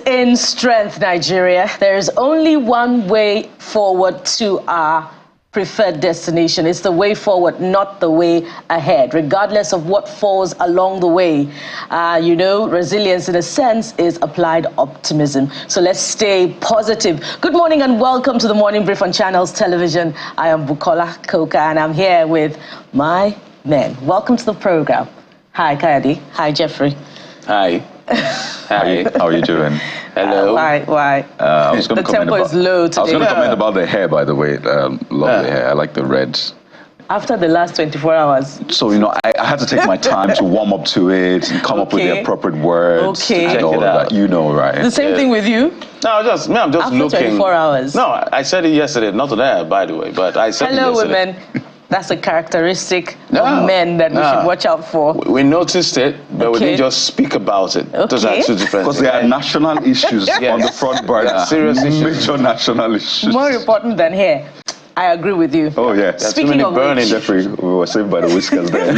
in strength, Nigeria. There is only one way forward to our preferred destination. It's the way forward, not the way ahead, regardless of what falls along the way. Resilience, in a sense, is applied optimism. So let's stay positive. Good morning and welcome to the Morning Brief on Channels Television. I am Bukola Koka and I'm here with my men. Welcome to the program. Hi, Kayode. Hi, Jeffrey. Hi. Hi. How are you doing? Hello. Why? I was going the tempo is low today. I was going to comment about the hair, by the way. Lovely hair. I like the red. After the last 24 hours. So, I had to take my time to warm up to it and come up with the appropriate words and all of that. You know, right? The same thing with you? No, I'm just After looking. 24 hours. No, I said it yesterday. Not today, by the way, but I said it yesterday. Hello, women. That's a characteristic of men that we should watch out for. We noticed it, but we didn't just speak about it. Those are two different things. Because there are national issues on the front burner. Serious issues. Major national issues. More important than hair. I agree with you. Oh, yeah. Speaking of burning, Jeffrey, we were saved by the whiskers there.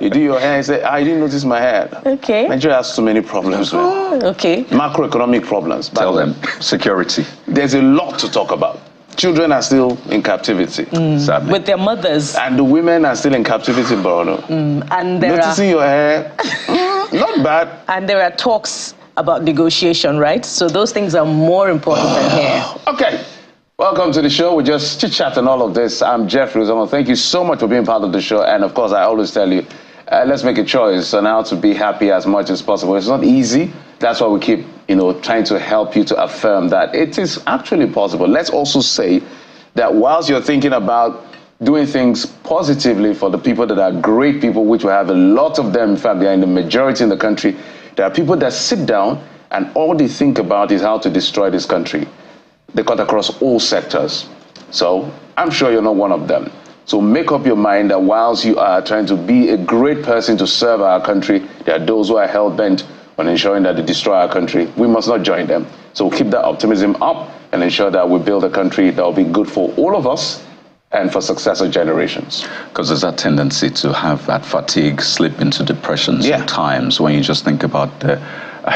You do your hair and say, I didn't notice my hair. Okay. Nigeria has too many problems, man. Okay. Macroeconomic problems. Tell them. Security. There's a lot to talk about. Children are still in captivity, sadly. With their mothers. And the women are still in captivity in Borno. And Noticing your hair, not bad. And there are talks about negotiation, right? So those things are more important than hair. Okay. Welcome to the show. We're just chit-chatting all of this. I'm Jeffrey Uzomo. Thank you so much for being part of the show. And of course, I always tell you, let's make a choice on how to be happy as much as possible. It's not easy. That's why we keep, trying to help you to affirm that it is actually possible. Let's also say that whilst you're thinking about doing things positively for the people that are great people, which we have a lot of them, in fact, they are in the majority in the country, there are people that sit down and all they think about is how to destroy this country. They cut across all sectors. So I'm sure you're not one of them. So make up your mind that whilst you are trying to be a great person to serve our country, there are those who are hell-bent on ensuring that they destroy our country. We must not join them. So keep that optimism up and ensure that we build a country that will be good for all of us and for successor generations. Because there's that tendency to have that fatigue slip into depression sometimes when you just think about the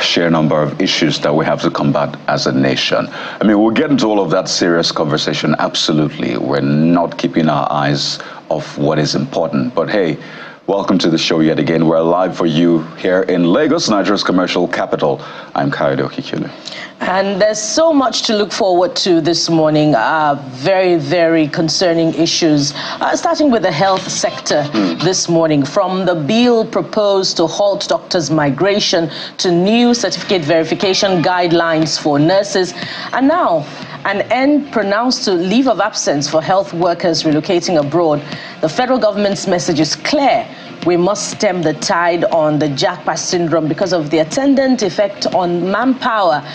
sheer number of issues that we have to combat as a nation. I mean, we'll get into all of that serious conversation, absolutely. We're not keeping our eyes off what is important. But hey, welcome to the show yet again. We're live for you here in Lagos, Nigeria's commercial capital. I'm Kayode Okikule. And there's so much to look forward to this morning. Very, very concerning issues. Starting with the health sector this morning. From the bill proposed to halt doctors' migration to new certificate verification guidelines for nurses. And now, an end pronounced to leave of absence for health workers relocating abroad. The federal government's message is clear. We must stem the tide on the Japa syndrome because of the attendant effect on manpower.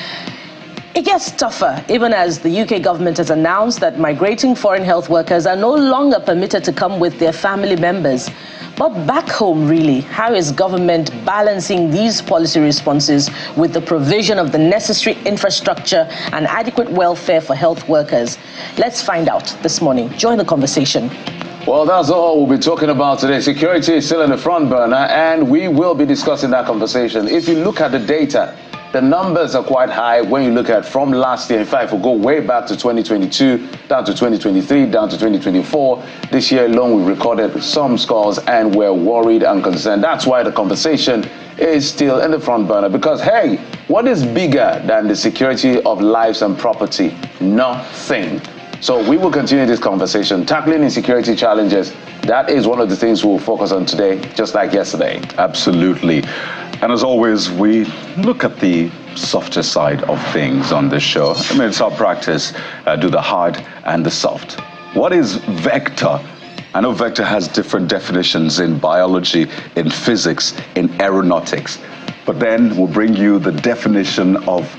It gets tougher, even as the UK government has announced that migrating foreign health workers are no longer permitted to come with their family members. But back home, really, how is government balancing these policy responses with the provision of the necessary infrastructure and adequate welfare for health workers? Let's find out this morning. Join the conversation. Well, that's all we'll be talking about today. Security is still in the front burner, and we will be discussing that conversation. If you look at the data, the numbers are quite high when you look at from last year. In fact, if we go way back to 2022, down to 2023, down to 2024, this year alone we recorded some scores and we're worried and concerned. That's why the conversation is still in the front burner because, hey, what is bigger than the security of lives and property? Nothing. So we will continue this conversation, tackling insecurity challenges. That is one of the things we'll focus on today, just like yesterday. Absolutely. And as always, we look at the softer side of things on this show. I mean, it's our practice, do the hard and the soft. What is vector? I know vector has different definitions in biology, in physics, in aeronautics. But then we'll bring you the definition of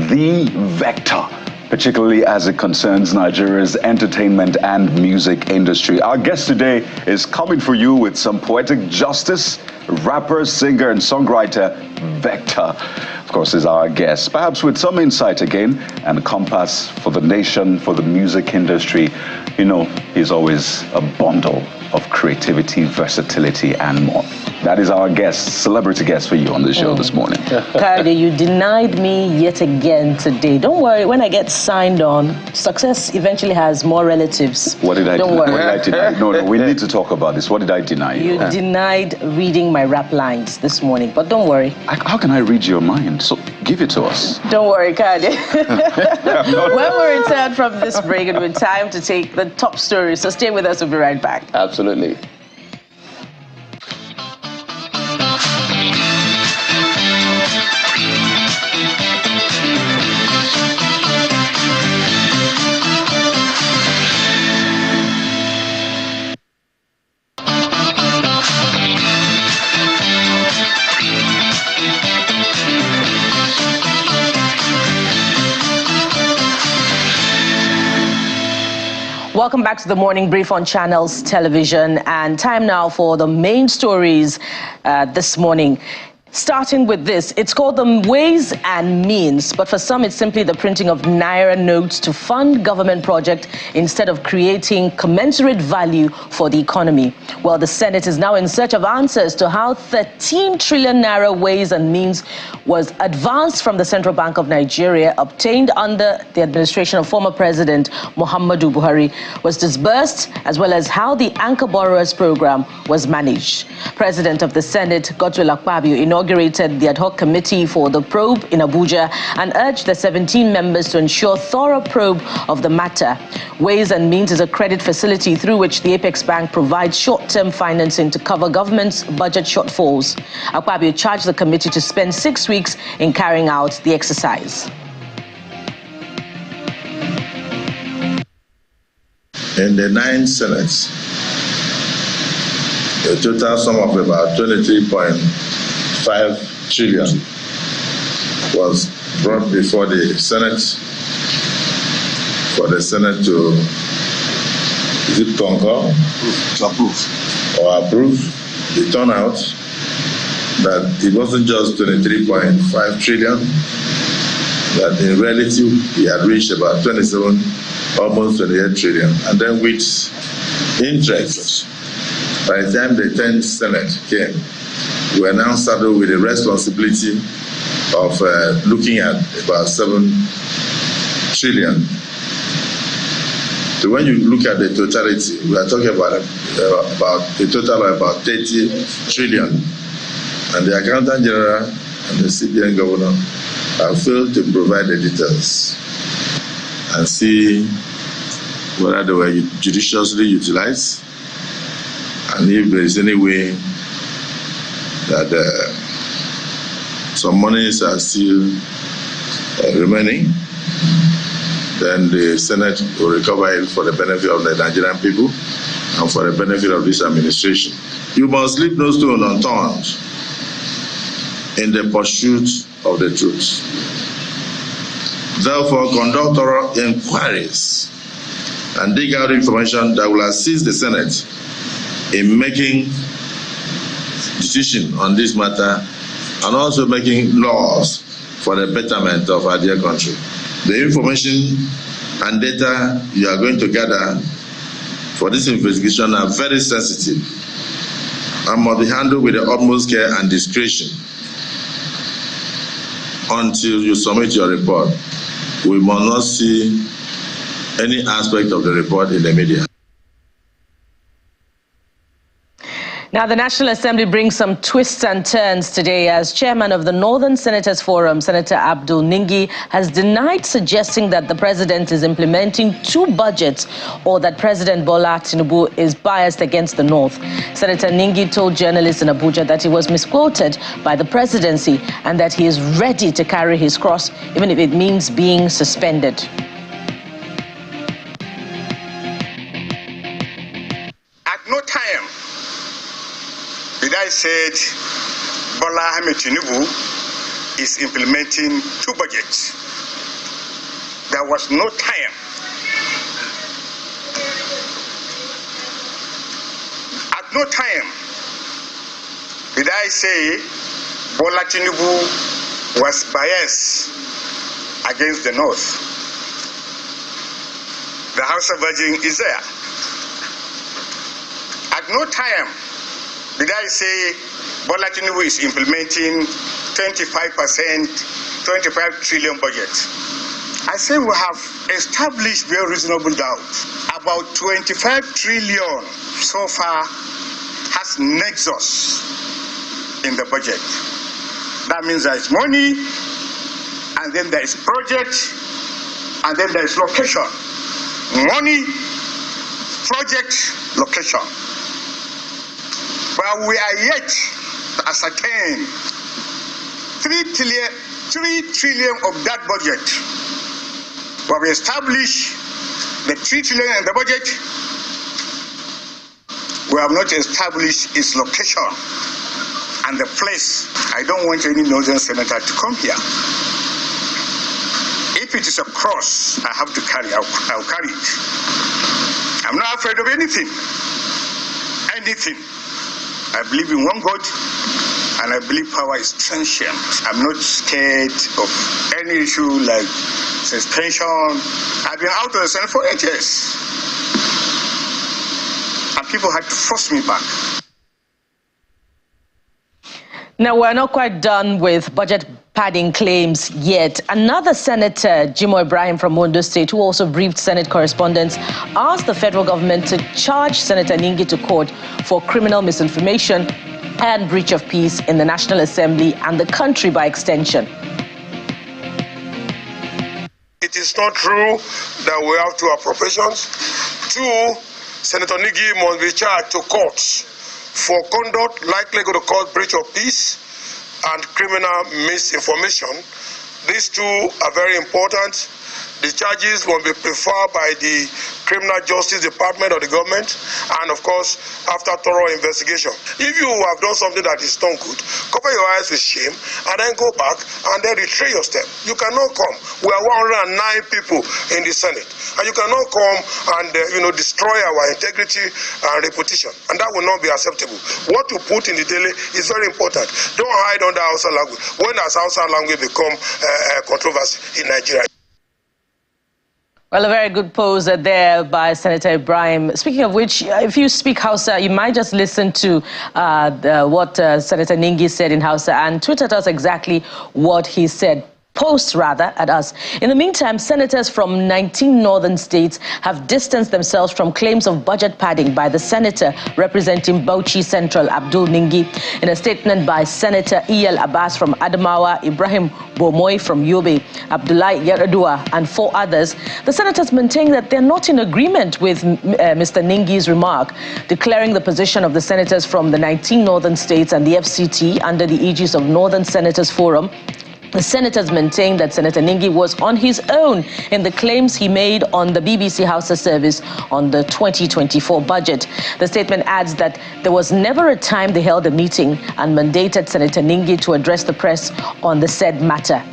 the vector, particularly as it concerns Nigeria's entertainment and music industry. Our guest today is coming for you with some poetic justice. Rapper, singer, and songwriter Vector, of course, is our guest, perhaps with some insight again and a compass for the nation, for the music industry. You know, he's always a bundle of creativity, versatility, and more. That is our guest, celebrity guest for you on the show this morning. Kayode, you denied me yet again today. Don't worry, when I get signed on, success eventually has more relatives. What did I Don't deny? worry. What did I deny? No, we need to talk about this. What did I deny you? You denied reading my rap lines this morning, but don't worry. How can I read your mind? So give it to us. Don't worry, Kayode. When we return from this break, it'll be time to take the top stories. So stay with us, we'll be right back. Absolutely. Welcome back to the Morning Brief on Channels Television, and time now for the main stories this morning. Starting with this, it's called the Ways and Means, but for some it's simply the printing of Naira notes to fund government project instead of creating commensurate value for the economy. Well, the Senate is now in search of answers to how 13 trillion Naira Ways and Means was advanced from the Central Bank of Nigeria, obtained under the administration of former President Muhammadu Buhari, was disbursed, as well as how the Anchor Borrowers Program was managed. President of the Senate, Godswill Akpabio, inaugurated the ad hoc committee for the probe in Abuja and urged the 17 members to ensure thorough probe of the matter. Ways and Means is a credit facility through which the Apex Bank provides short-term financing to cover government's budget shortfalls. Akpabio charged the committee to spend 6 weeks in carrying out the exercise. In the 9 senates, a total sum of about 23.5 trillion was brought before the Senate for the Senate to concur, or approve. The turnout that it wasn't just 23.5 trillion, that in reality we had reached about 27, almost 28 trillion, and then with interest. By the time the 10th Senate came, we were now saddled with the responsibility of looking at about 7 trillion. So when you look at the totality, we are talking about a total of about 30 trillion. And the Accountant General and the CBN Governor have failed to provide the details and see whether they were judiciously utilized, and if there is any way that some monies are still remaining, then the Senate will recover it for the benefit of the Nigerian people and for the benefit of this administration. You must leave no stone unturned in the pursuit of the truth. Therefore, conduct thorough inquiries and dig out information that will assist the Senate in making decisions on this matter and also making laws for the betterment of our dear country. The information and data you are going to gather for this investigation are very sensitive and must be handled with the utmost care and discretion until you submit your report. We must not see any aspect of the report in the media. Now, the National Assembly brings some twists and turns today as chairman of the Northern Senators Forum, Senator Abdul Ningi, has denied suggesting that the president is implementing 2 budgets or that President Bola Tinubu is biased against the North. Senator Ningi told journalists in Abuja that he was misquoted by the presidency and that he is ready to carry his cross, even if it means being suspended. At no time did I said Bola Ahmed Tinubu is implementing 2 budgets. There was no time. At no time did I say Bola Tinubu was biased against the North. the Hausa Virgin is there. At no time did I say Bola Tinubu is implementing 25%, 25 trillion budget. I say we have established very reasonable doubt. About 25 trillion so far has nexus in the budget. That means there is money, and then there is project, and then there is location. Money, project, location. But we are yet to ascertain 3 trillion of that budget. But we establish the 3 trillion in the budget. We have not established its location and the place. I don't want any northern senator to come here. If it is a cross I have to carry, I'll carry it. I'm not afraid of anything. Anything. I believe in one God, and I believe power is transient. I'm not scared of any issue like suspension. I've been out of the Senate for 8 years. And people had to force me back. Now, we're not quite done with budget padding claims yet. Another senator, Jimo Ibrahim from Ondo State, who also briefed Senate correspondents, asked the federal government to charge Senator Ningi to court for criminal misinformation and breach of peace in the National Assembly and the country by extension. It is not true that we have 2 appropriations. 2, Senator Ningi must be charged to courts for conduct likely going to cause breach of peace and criminal misinformation. These 2 are very important. The charges will be preferred by the Criminal Justice Department of the government, and of course, after thorough investigation. If you have done something that is not good, cover your eyes with shame, and then go back and then retray your step. You cannot come. We are 109 people in the Senate, and you cannot come and destroy our integrity and reputation, and that will not be acceptable. What you put in the daily is very important. Don't hide under Hausa language. When does Hausa language become controversy in Nigeria? Well, a very good pose there by Senator Ibrahim. Speaking of which, if you speak Hausa, you might just listen to what Senator Ningi said in Hausa and tweeted us exactly what he said. Post rather at us. In the meantime, senators from 19 northern states have distanced themselves from claims of budget padding by the senator representing Bauchi Central, Abdul Ningi. In a statement by Senator E.L. Abbas from Adamawa, Ibrahim Bomoy from Yobe, Abdullahi Yaradua, and 4 others, the senators maintain that they're not in agreement with Mr. Ningi's remark, declaring the position of the senators from the 19 northern states and the FCT under the aegis of Northern Senators Forum. The senators maintained that Senator Ningi was on his own in the claims he made on the BBC Hausa service on the 2024 budget. The statement adds that there was never a time they held a meeting and mandated Senator Ningi to address the press on the said matter.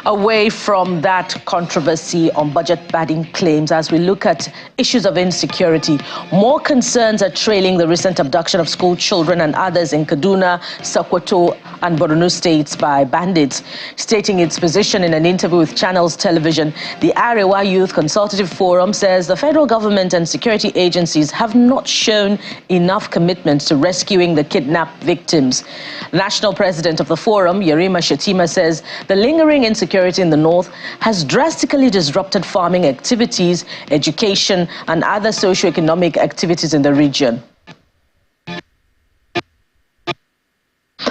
Away from that controversy on budget padding claims, as we look at issues of insecurity, more concerns are trailing the recent abduction of school children and others in Kaduna, Sokoto, and Borno states by bandits. Stating its position in an interview with Channels Television, the Arewa Youth Consultative Forum says the federal government and security agencies have not shown enough commitment to rescuing the kidnapped victims. National President of the Forum, Yerima Shetima, says the lingering insecurity in the north has drastically disrupted farming activities, education, and other socio-economic activities in the region.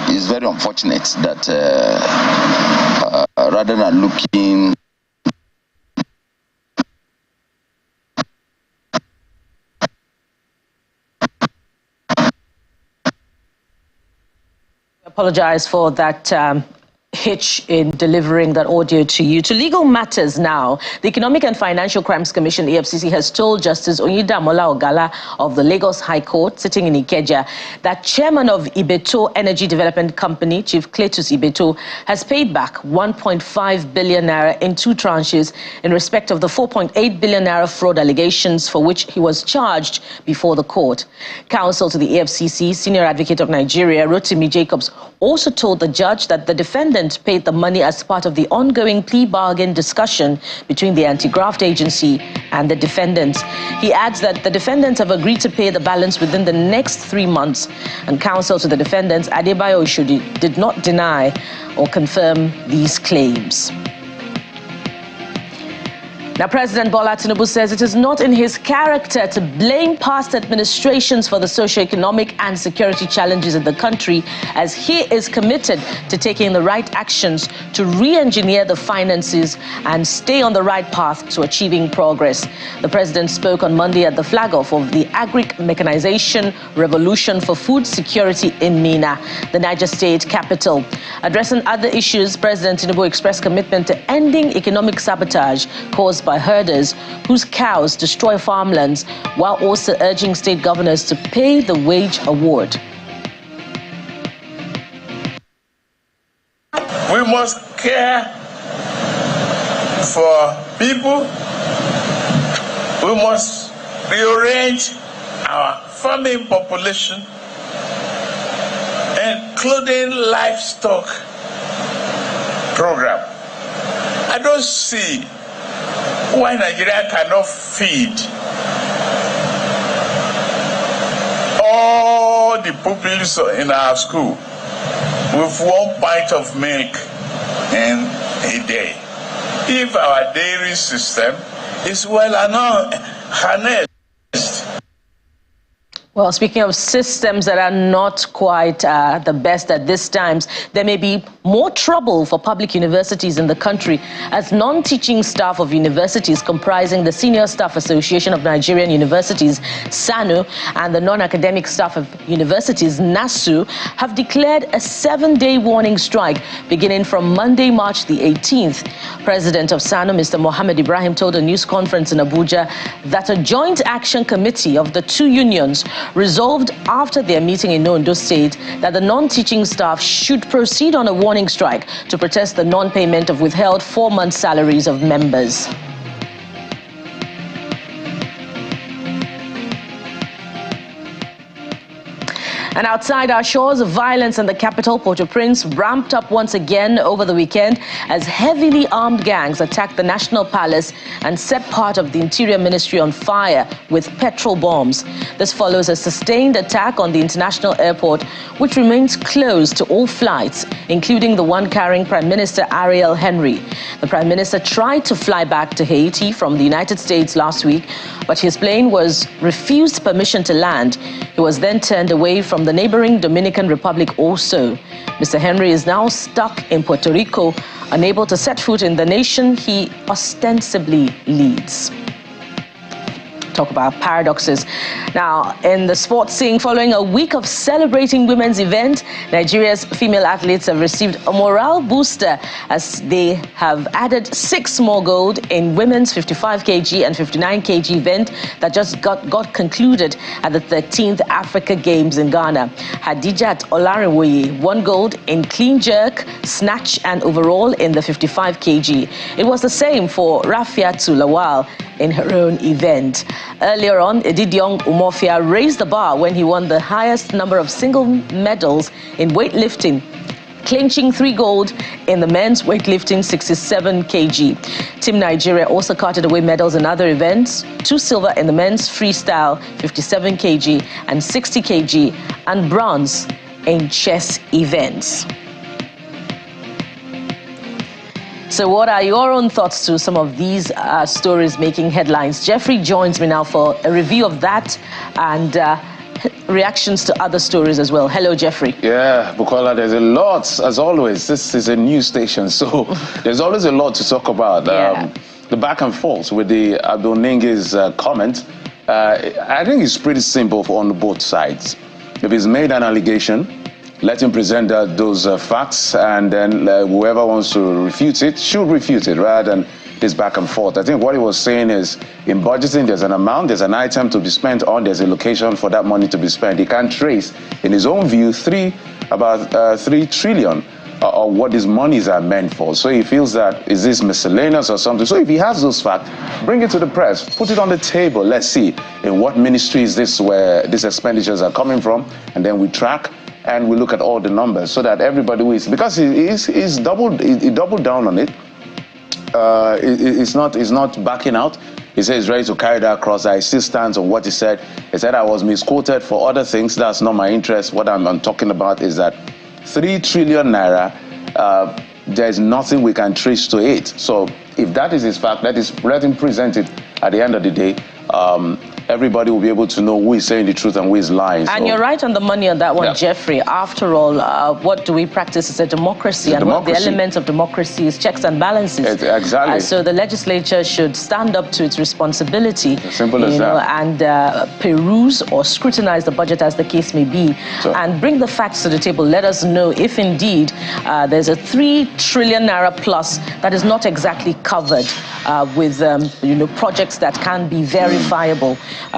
It's very unfortunate that rather than looking apologize for that hitch in delivering that audio to you. To legal matters now, the Economic and Financial Crimes Commission, EFCC, has told Justice Oyedamola Ogala of the Lagos High Court, sitting in Ikeja, that chairman of Ibeto Energy Development Company, Chief Cletus Ibeto, has paid back 1.5 billion naira in 2 tranches in respect of the 4.8 billion naira fraud allegations for which he was charged before the court. Counsel to the EFCC, Senior Advocate of Nigeria, Rotimi Jacobs, also told the judge that the defendant, president paid the money as part of the ongoing plea bargain discussion between the anti-graft agency and the defendants. He adds that the defendants have agreed to pay the balance within the next 3 months, and counsel to the defendants, Adebayo Oshodi, did not deny or confirm these claims. Now, President Bola Tinubu says it is not in his character to blame past administrations for the socio-economic and security challenges in the country, as he is committed to taking the right actions to re-engineer the finances and stay on the right path to achieving progress. The president spoke on Monday at the flag-off of the Agric-Mechanization Revolution for Food Security in Minna, the Niger State capital. Addressing other issues, President Tinubu expressed commitment to ending economic sabotage caused by herders whose cows destroy farmlands, while also urging state governors to pay the wage award. We must care for people. We must rearrange our farming population, including livestock program. I don't see why Nigeria cannot feed all the pupils in our school with 1 pint of milk in a day. If our dairy system is well harnessed. Well, speaking of systems that are not quite the best at this time, there may be more trouble for public universities in the country as non-teaching staff of universities comprising the Senior Staff Association of Nigerian Universities, SANU, and the non-academic staff of universities, NASU, have declared a 7-day warning strike beginning from Monday, March the 18th. President of SANU, Mr. Mohammed Ibrahim, told a news conference in Abuja that a joint action committee of the two unions resolved after their meeting in Ondo State that the non-teaching staff should proceed on a warning strike to protest the non-payment of withheld 4-month salaries of members. And outside our shores, violence in the capital, Port-au-Prince, ramped up once again over the weekend as heavily armed gangs attacked the National Palace and set part of the Interior Ministry on fire with petrol bombs. This follows a sustained attack on the international airport, which remains closed to all flights, including the one carrying Prime Minister Ariel Henry. The Prime Minister tried to fly back to Haiti from the United States last week, but his plane was refused permission to land. He was then turned away from the neighboring Dominican Republic also. Mr. Henry is now stuck in Puerto Rico, unable to set foot in the nation he ostensibly leads. Talk about paradoxes. Now, in the sports scene, following a week of celebrating women's event, Nigeria's female athletes have received a morale booster as they have added 6 more gold in women's 55 kg and 59 kg event that just got concluded at the 13th Africa Games in Ghana. Hadijat Olarinwoye won gold in clean jerk, snatch and overall in the 55 kg. It was the same for Rafiatu Lawal in her own event. Earlier on, Edidiong Umofia raised the bar when he won the highest number of single medals in weightlifting, clinching 3 gold in the men's weightlifting 67 kg. Team Nigeria also carted away medals in other events, 2 silver in the men's freestyle 57 kg and 60 kg, and bronze in chess events. So what are your own thoughts to some of these stories making headlines? Jeffrey joins me now for a review of that and reactions to other stories as well. Hello, Jeffrey. Yeah, Bukola, there's a lot, as always. This is a news station, so there's always a lot to talk about. Yeah. The back and forth with the Abdul Ningi's comment, I think it's pretty simple on both sides. If he's made an allegation, let him present those facts, and then whoever wants to refute it should refute it rather than this back and forth. I think what he was saying is, in budgeting, there's an amount, there's an item to be spent on, there's a location for that money to be spent. He can't trace, in his own view, about 3 trillion or what these monies are meant for. So he feels that, is this miscellaneous or something? So if he has those facts, bring it to the press, put it on the table. Let's see in what ministries this where these expenditures are coming from, and then we track and we look at all the numbers so that everybody wins. Because he doubled down on it. He's not backing out. He said he's ready to carry that cross. He still stands on what he said. He said I was misquoted for other things. That's not my interest. What I'm talking about is that 3 trillion naira, there's nothing we can trace to it. So if that is his fact, let him present it at the end of the day. Everybody will be able to know who is saying the truth and who is lying. And you're right on the money on that one, Jeffrey. After all, what do we practice is a democracy, and what the element of democracy is checks and balances. Exactly. So the legislature should stand up to its responsibility, as simple as that, and peruse or scrutinize the budget as the case may be, and bring the facts to the table. Let us know if indeed there's a 3 trillion naira plus that is not exactly covered with projects that can be verifiable.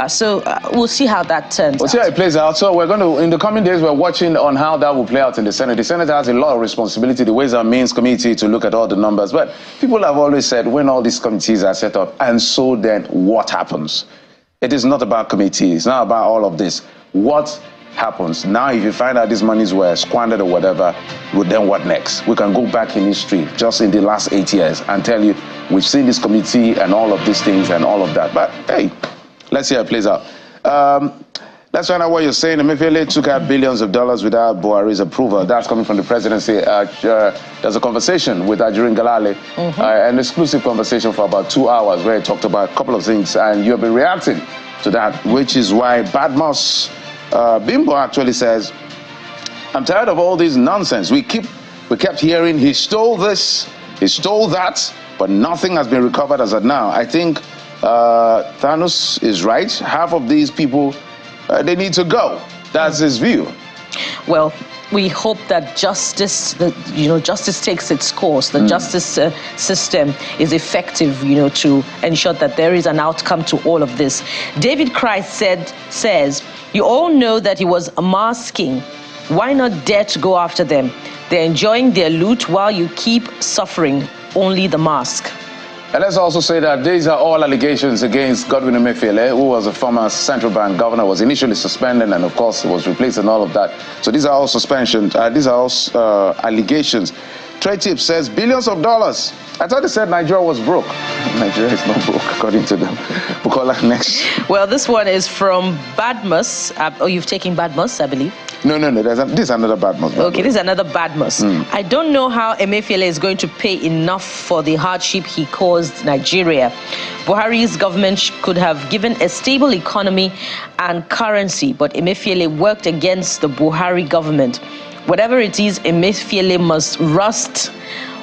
So we'll see how that turns out. We'll see how it plays out. So we're going to, in the coming days, we're watching on how that will play out in the Senate. The Senate has a lot of responsibility, the Ways and Means Committee, to look at all the numbers. But people have always said, when all these committees are set up, and so then what happens? It is not about committees. It's not about all of this. What happens? Now, if you find out these monies were squandered or whatever, well, then what next? We can go back in history, just in the last 8 years, and tell you, we've seen this committee and all of these things and all of that. But hey, let's see how it plays out. Let's find out what you're saying. Emefiele took out billions of dollars without Buhari's approval. That's coming from the presidency. There's a conversation with Ajurin Galale, an exclusive conversation for about 2 hours where he talked about a couple of things, and you'll be reacting to that, which is why Badmus Bimbo actually says, I'm tired of all this nonsense. We kept hearing he stole this, he stole that, but nothing has been recovered as of now. I think Thanos is right. Half of these people, they need to go. That's his view. Well, we hope that justice takes its course. The justice system is effective, to ensure that there is an outcome to all of this. David Christ says, you all know that he was masking. Why not dare to go after them? They're enjoying their loot while you keep suffering only the mask. And let's also say that these are all allegations against Godwin Emefiele, who was a former central bank governor, was initially suspended, and of course was replaced and all of that. So these are all suspensions. These are all allegations. Trade Tip says billions of dollars. I thought they said Nigeria was broke. Nigeria is not broke, according to them. We'll call that next. Well, this one is from Badmus. You've taken Badmus, I believe. No. This is another Badmus. Okay, this is another Badmus. I don't know how Emefiele is going to pay enough for the hardship he caused Nigeria. Buhari's government could have given a stable economy and currency, but Emefiele worked against the Buhari government. Whatever it is, Emefiele must rust.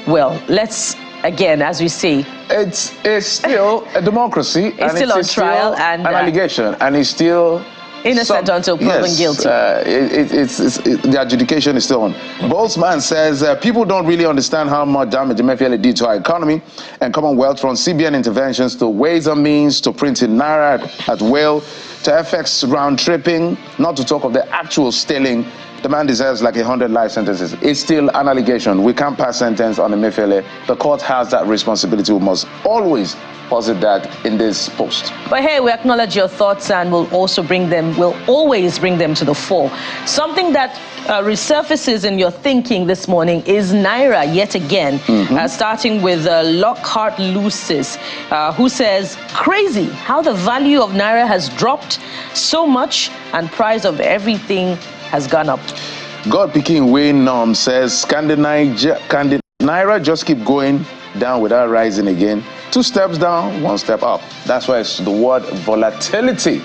Well, let's, again, as we say, it's still a democracy. It's still on trial and an allegation, and it's still innocent until proven guilty. The adjudication is still on. Boltzmann says people don't really understand how much damage Emefiele did to our economy and Commonwealth, from CBN interventions to Ways and Means to printing naira at will to FX round tripping, not to talk of the actual stealing. The man deserves like 100 life sentences. It's still an allegation. We can't pass sentence on Emefiele. The court has that responsibility. We must always posit that in this post. But hey, we acknowledge your thoughts and we'll always bring them to the fore. Something that resurfaces in your thinking this morning is Naira yet again, starting with Lockhart Lucis, who says, crazy how the value of Naira has dropped so much and price of everything has gone up. God picking Wayne Norm says, can the Naira just keep going down without rising again? 2 steps down, 1 step up. That's why the word volatility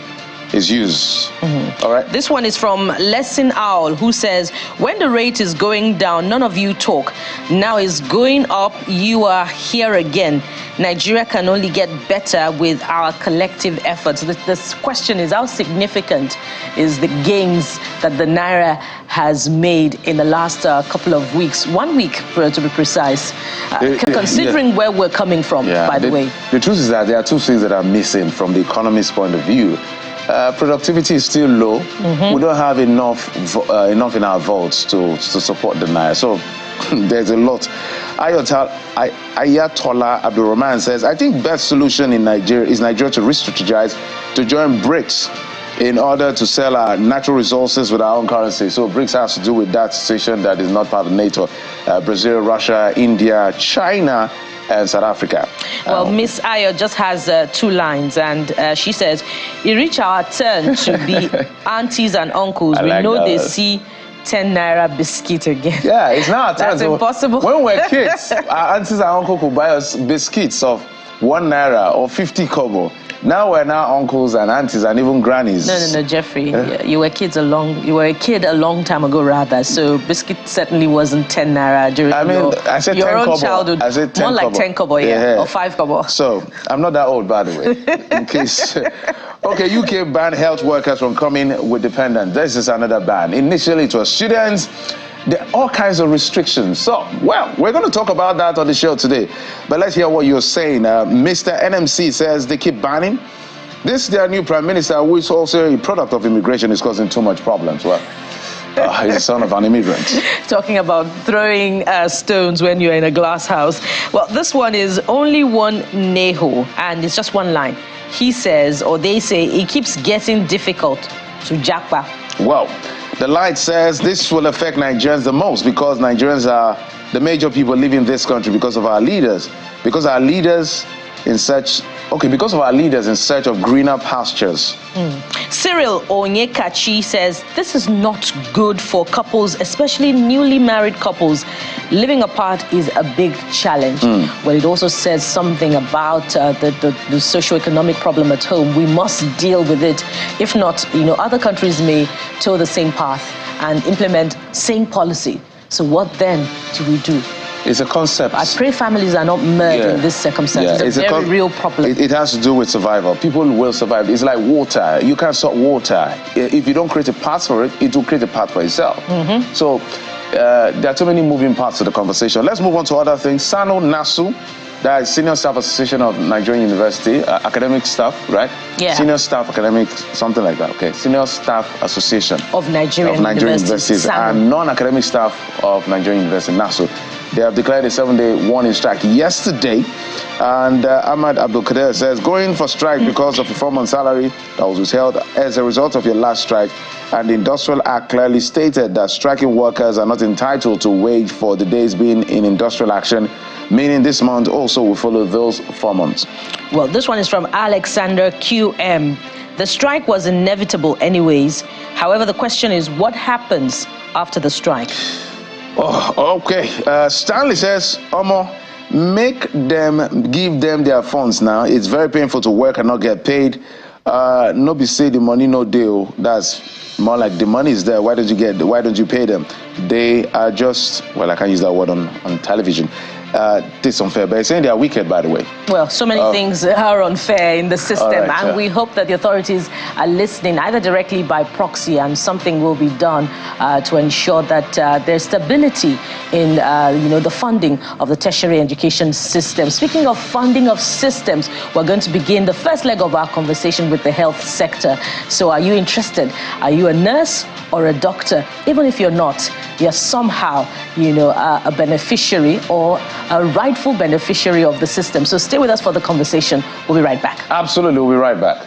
is used. All right. This one is from Lesson Owl, who says, when the rate is going down, none of you talk. Now it's going up, you are here again. Nigeria can only get better with our collective efforts. This question is, how significant is the gains that the Naira has made in the last couple of weeks? 1 week, to be precise. Considering where we're coming from, by the way. The truth is that there are 2 things that are missing from the economist's point of view. Productivity is still low. We don't have enough in our vaults to support the Naira. So there's a lot. Ayatollah Abdurrahman says, I think best solution in Nigeria is Nigeria to re-strategize to join BRICS in order to sell our natural resources with our own currency. So BRICS has to do with that situation that is not part of NATO. Brazil, Russia, India, China, and South Africa. Well, Miss Ayo just has 2 lines, and she says, it reached our turn to be aunties and uncles. We know they see 10 naira biscuit again. Yeah, it's not our turn. That's impossible. When we were kids, our aunties and uncles could buy us biscuits of 1 naira or 50 kobo. Now we're uncles and aunties and even grannies. No, Jeffrey. You were a kid a long time ago, rather. So biscuit certainly wasn't 10 naira during I said your 10 own kobo. childhood. I said 10 more like kobo. 10 kobo, yeah, or 5 kobo. So I'm not that old, by the way. In case. Okay, UK banned health workers from coming with dependents. This is another ban. Initially, it was students. There are all kinds of restrictions. So, well, we're going to talk about that on the show today. But let's hear what you're saying. Mr. NMC says they keep banning. This, their new prime minister, who is also a product of immigration, is causing too much problems. Well, he's the son of an immigrant. Talking about throwing stones when you're in a glass house. Well, this one is only one Neho, and it's just one line. He says, or they say, it keeps getting difficult to Japa. Well, the light says this will affect Nigerians the most because Nigerians are the major people living in this country because of our leaders. Because of our leaders in search of greener pastures. Cyril Onyekachi says this is not good for couples, especially newly married couples. Living apart is a big challenge. Well, it also says something about the socio-economic problem at home. We must deal with it. If not, other countries may toe the same path and implement same policy. So what then do we do? It's a concept. I pray families are not murdered in this circumstance. It's a very real problem. It has to do with survival. People will survive. It's like water. You can't stop water. If you don't create a path for it, it will create a path for itself. So there are too many moving parts to the conversation. Let's move on to other things. Sano Nasu, that is Senior Staff Association of Nigerian University, academic staff, right? Yeah. Senior Staff Academic, something like that. Okay. Senior Staff Association of Nigerian Universities and non-academic staff of Nigerian University, NASU. They have declared a 7-day warning strike yesterday, and Ahmad Abdul Kader says going for strike because of performance salary that was withheld as a result of your last strike, and the Industrial Act clearly stated that striking workers are not entitled to wage for the days being in industrial action, meaning this month also will follow those 4 months. Well, this one is from Alexander QM. The strike was inevitable anyways. However, the question is what happens after the strike? Oh, okay. Stanley says, Omo, give them their funds now. It's very painful to work and not get paid. No be say the money no deal. That's more like the money is there. Why don't you pay them? They are just, well, I can't use that word on television. This unfair, but it's saying they are wicked, by the way. Well, so many things are unfair in the system, right, and we hope that the authorities are listening, either directly by proxy, and something will be done to ensure that there's stability in, the funding of the tertiary education system. Speaking of funding of systems, we're going to begin the first leg of our conversation with the health sector. So, are you interested? Are you a nurse or a doctor? Even if you're not, you're somehow, a beneficiary or a rightful beneficiary of the system. So stay with us for the conversation. We'll be right back. Absolutely, we'll be right back.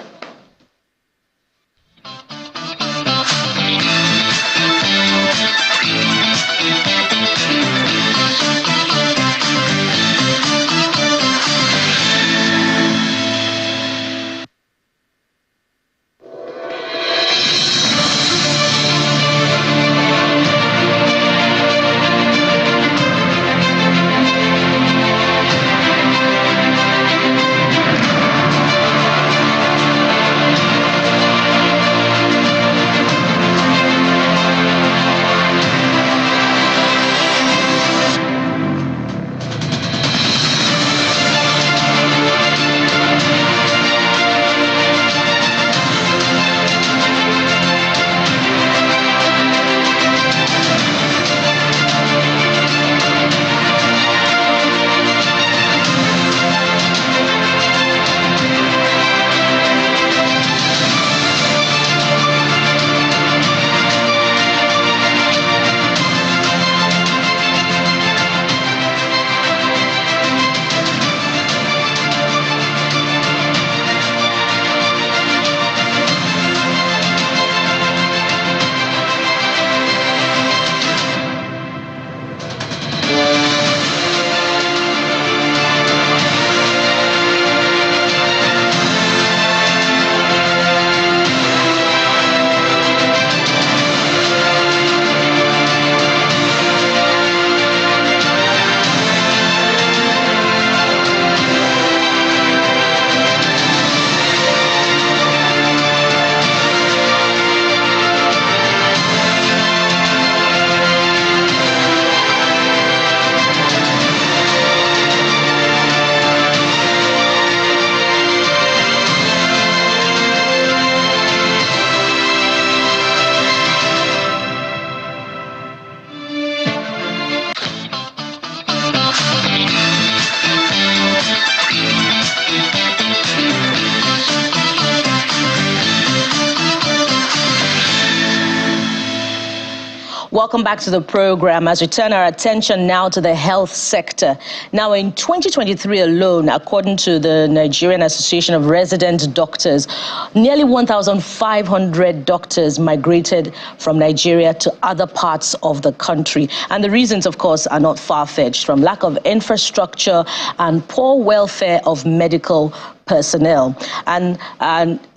Welcome back to the program as we turn our attention now to the health sector. Now, in 2023 alone, according to the Nigerian Association of Resident Doctors, nearly 1,500 doctors migrated from Nigeria to other parts of the country. And the reasons, of course, are not far-fetched, from lack of infrastructure and poor welfare of medical personnel. And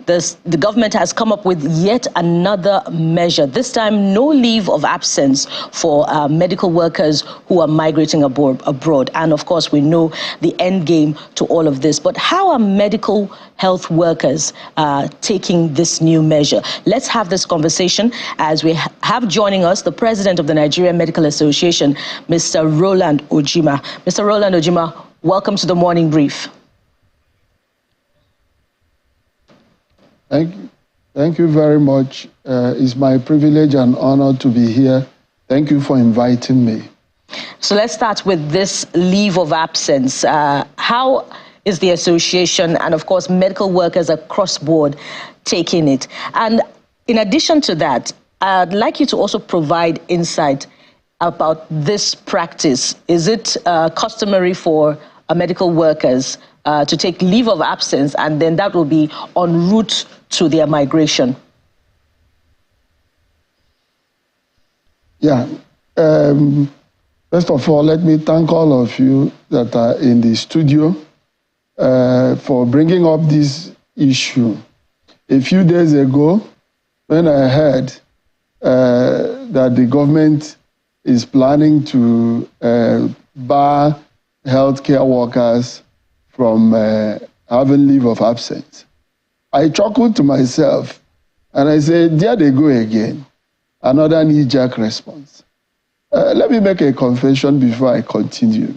the government has come up with yet another measure, this time no leave of absence for medical workers who are migrating abroad. And of course, we know the end game to all of this. But how are medical health workers taking this new measure? Let's have this conversation as we have joining us the president of the Nigerian Medical Association, Mr. Roland Ojima. Mr. Roland Ojima, welcome to the Morning Brief. Thank you very much. It's my privilege and honor to be here. Thank you for inviting me. So let's start with this leave of absence. How is the association and, of course, medical workers across board taking it? And in addition to that, I'd like you to also provide insight about this practice. Is it customary for medical workers to take leave of absence, and then that will be en route to their migration? Yeah. First of all, let me thank all of you that are in the studio for bringing up this issue. A few days ago, when I heard that the government is planning to bar healthcare workers from having leave of absence, I chuckled to myself and I said, there they go again. Another knee-jerk response. Let me make a confession before I continue.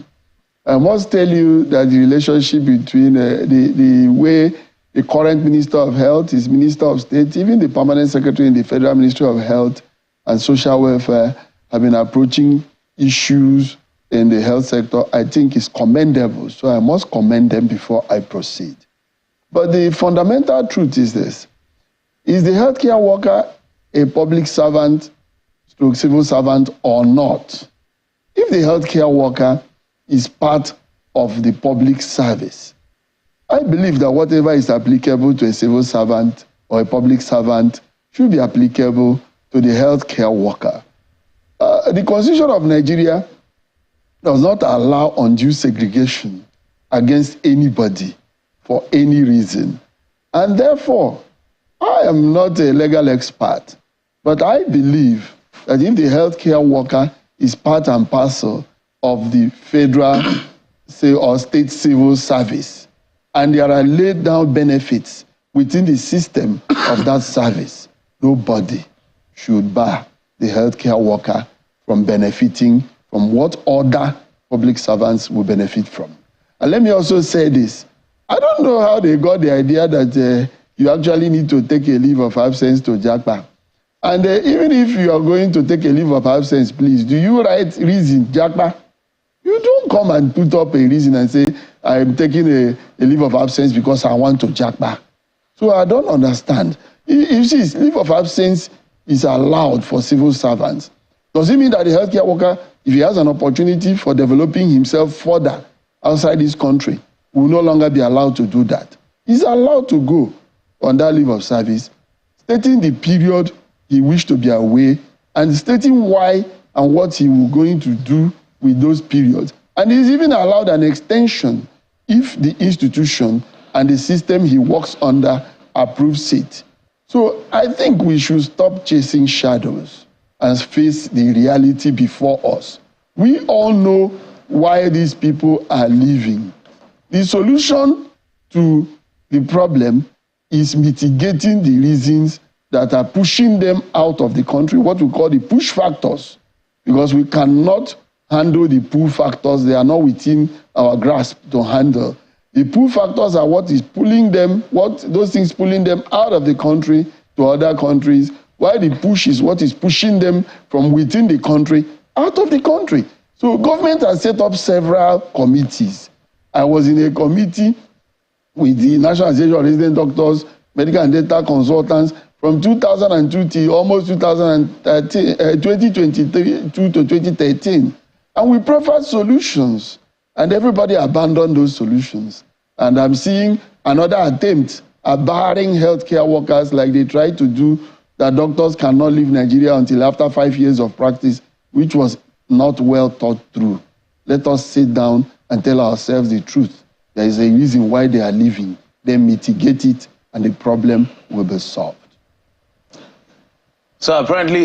I must tell you that the relationship between the way the current Minister of Health, his Minister of State, even the Permanent Secretary in the Federal Ministry of Health and Social Welfare have been approaching issues in the health sector, I think is commendable. So I must commend them before I proceed. But the fundamental truth is this. Is the healthcare worker a public servant, stroke civil servant or not? If the healthcare worker is part of the public service, I believe that whatever is applicable to a civil servant or a public servant should be applicable to the healthcare worker. The Constitution of Nigeria does not allow undue segregation against anybody for any reason. And therefore, I am not a legal expert, but I believe that if the healthcare worker is part and parcel of the federal or state civil service, and there are laid down benefits within the system of that service, nobody should bar the healthcare worker from benefiting from what other public servants will benefit from. And let me also say this. I don't know how they got the idea that you actually need to take a leave of absence to Japa. And even if you are going to take a leave of absence, please, do you write reason, Japa? You don't come and put up a reason and say, I'm taking a leave of absence because I want to Japa. So I don't understand. You see, leave of absence is allowed for civil servants. Does it mean that the healthcare worker, if he has an opportunity for developing himself further outside this country, will no longer be allowed to do that? He's allowed to go on that leave of service, stating the period he wished to be away and stating why and what he was going to do with those periods. And he's even allowed an extension if the institution and the system he works under approves it. So I think we should stop chasing shadows and face the reality before us. We all know why these people are leaving. The solution to the problem is mitigating the reasons that are pushing them out of the country, what we call the push factors, because we cannot handle the pull factors. They are not within our grasp to handle. The pull factors are what is pulling them, those things pulling them out of the country to other countries, while the push is what is pushing them from within the country out of the country. So government has set up several committees. I was in a committee with the National Association of Resident Doctors, medical and dental consultants from 2002 to almost 2023 to 2013. And we proffered solutions, and everybody abandoned those solutions. And I'm seeing another attempt at barring healthcare workers like they tried to do, that doctors cannot leave Nigeria until after 5 years of practice, which was not well thought through. Let us sit down and tell ourselves the truth. There is a reason why they are leaving. Then mitigate it, and the problem will be solved. So apparently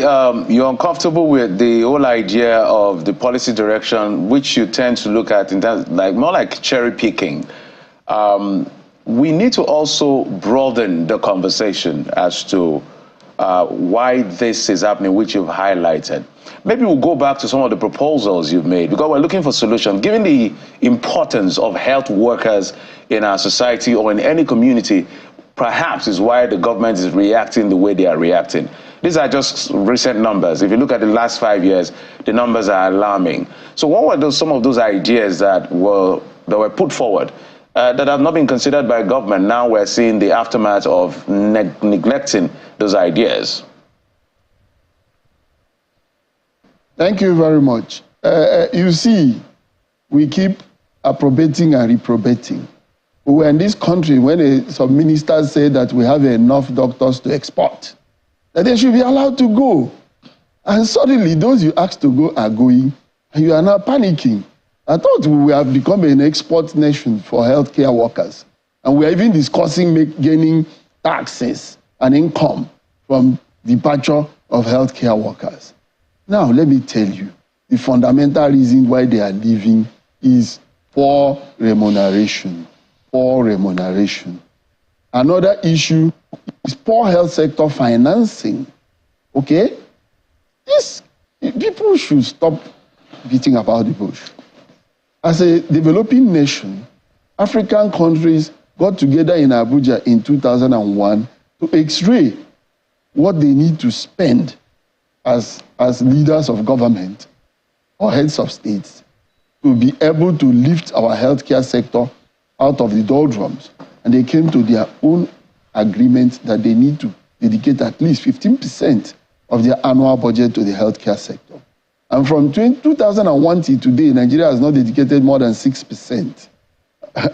you're uncomfortable with the whole idea of the policy direction, which you tend to look at in terms, like more like cherry picking. We need to also broaden the conversation as to why this is happening, which you've highlighted. Maybe we'll go back to some of the proposals you've made, because we're looking for solutions. Given the importance of health workers in our society or in any community, perhaps is why the government is reacting the way they are reacting. These are just recent numbers. If you look at the last 5 years, the numbers are alarming. So what were some of those ideas that were put forward that have not been considered by government? Now we're seeing the aftermath of neglecting those ideas. Thank you very much. You see, we keep approbating and reprobating. We were in this country when some ministers say that we have enough doctors to export, that they should be allowed to go. And suddenly, those you asked to go are going, and you are now panicking. I thought we have become an export nation for healthcare workers. And we are even discussing gaining taxes and income from departure of healthcare workers. Now, let me tell you, the fundamental reason why they are leaving is poor remuneration. Poor remuneration. Another issue is poor health sector financing. Okay? People should stop beating about the bush. As a developing nation, African countries got together in Abuja in 2001 to x-ray what they need to spend as leaders of government or heads of states to be able to lift our healthcare sector out of the doldrums. And they came to their own agreement that they need to dedicate at least 15% of their annual budget to the healthcare sector. And from 2001 till today, Nigeria has not dedicated more than 6%.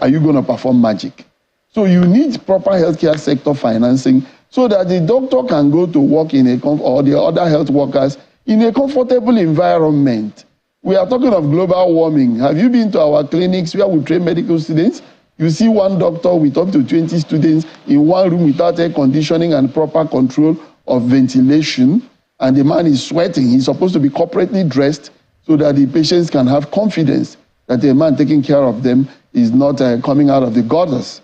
Are you going to perform magic? So you need proper healthcare sector financing so that the doctor can go to work or the other health workers in a comfortable environment. We are talking of global warming. Have you been to our clinics where we train medical students? You see one doctor with up to 20 students in one room without air conditioning and proper control of ventilation, and the man is sweating. He's supposed to be corporately dressed so that the patients can have confidence that the man taking care of them is not coming out of the gutters.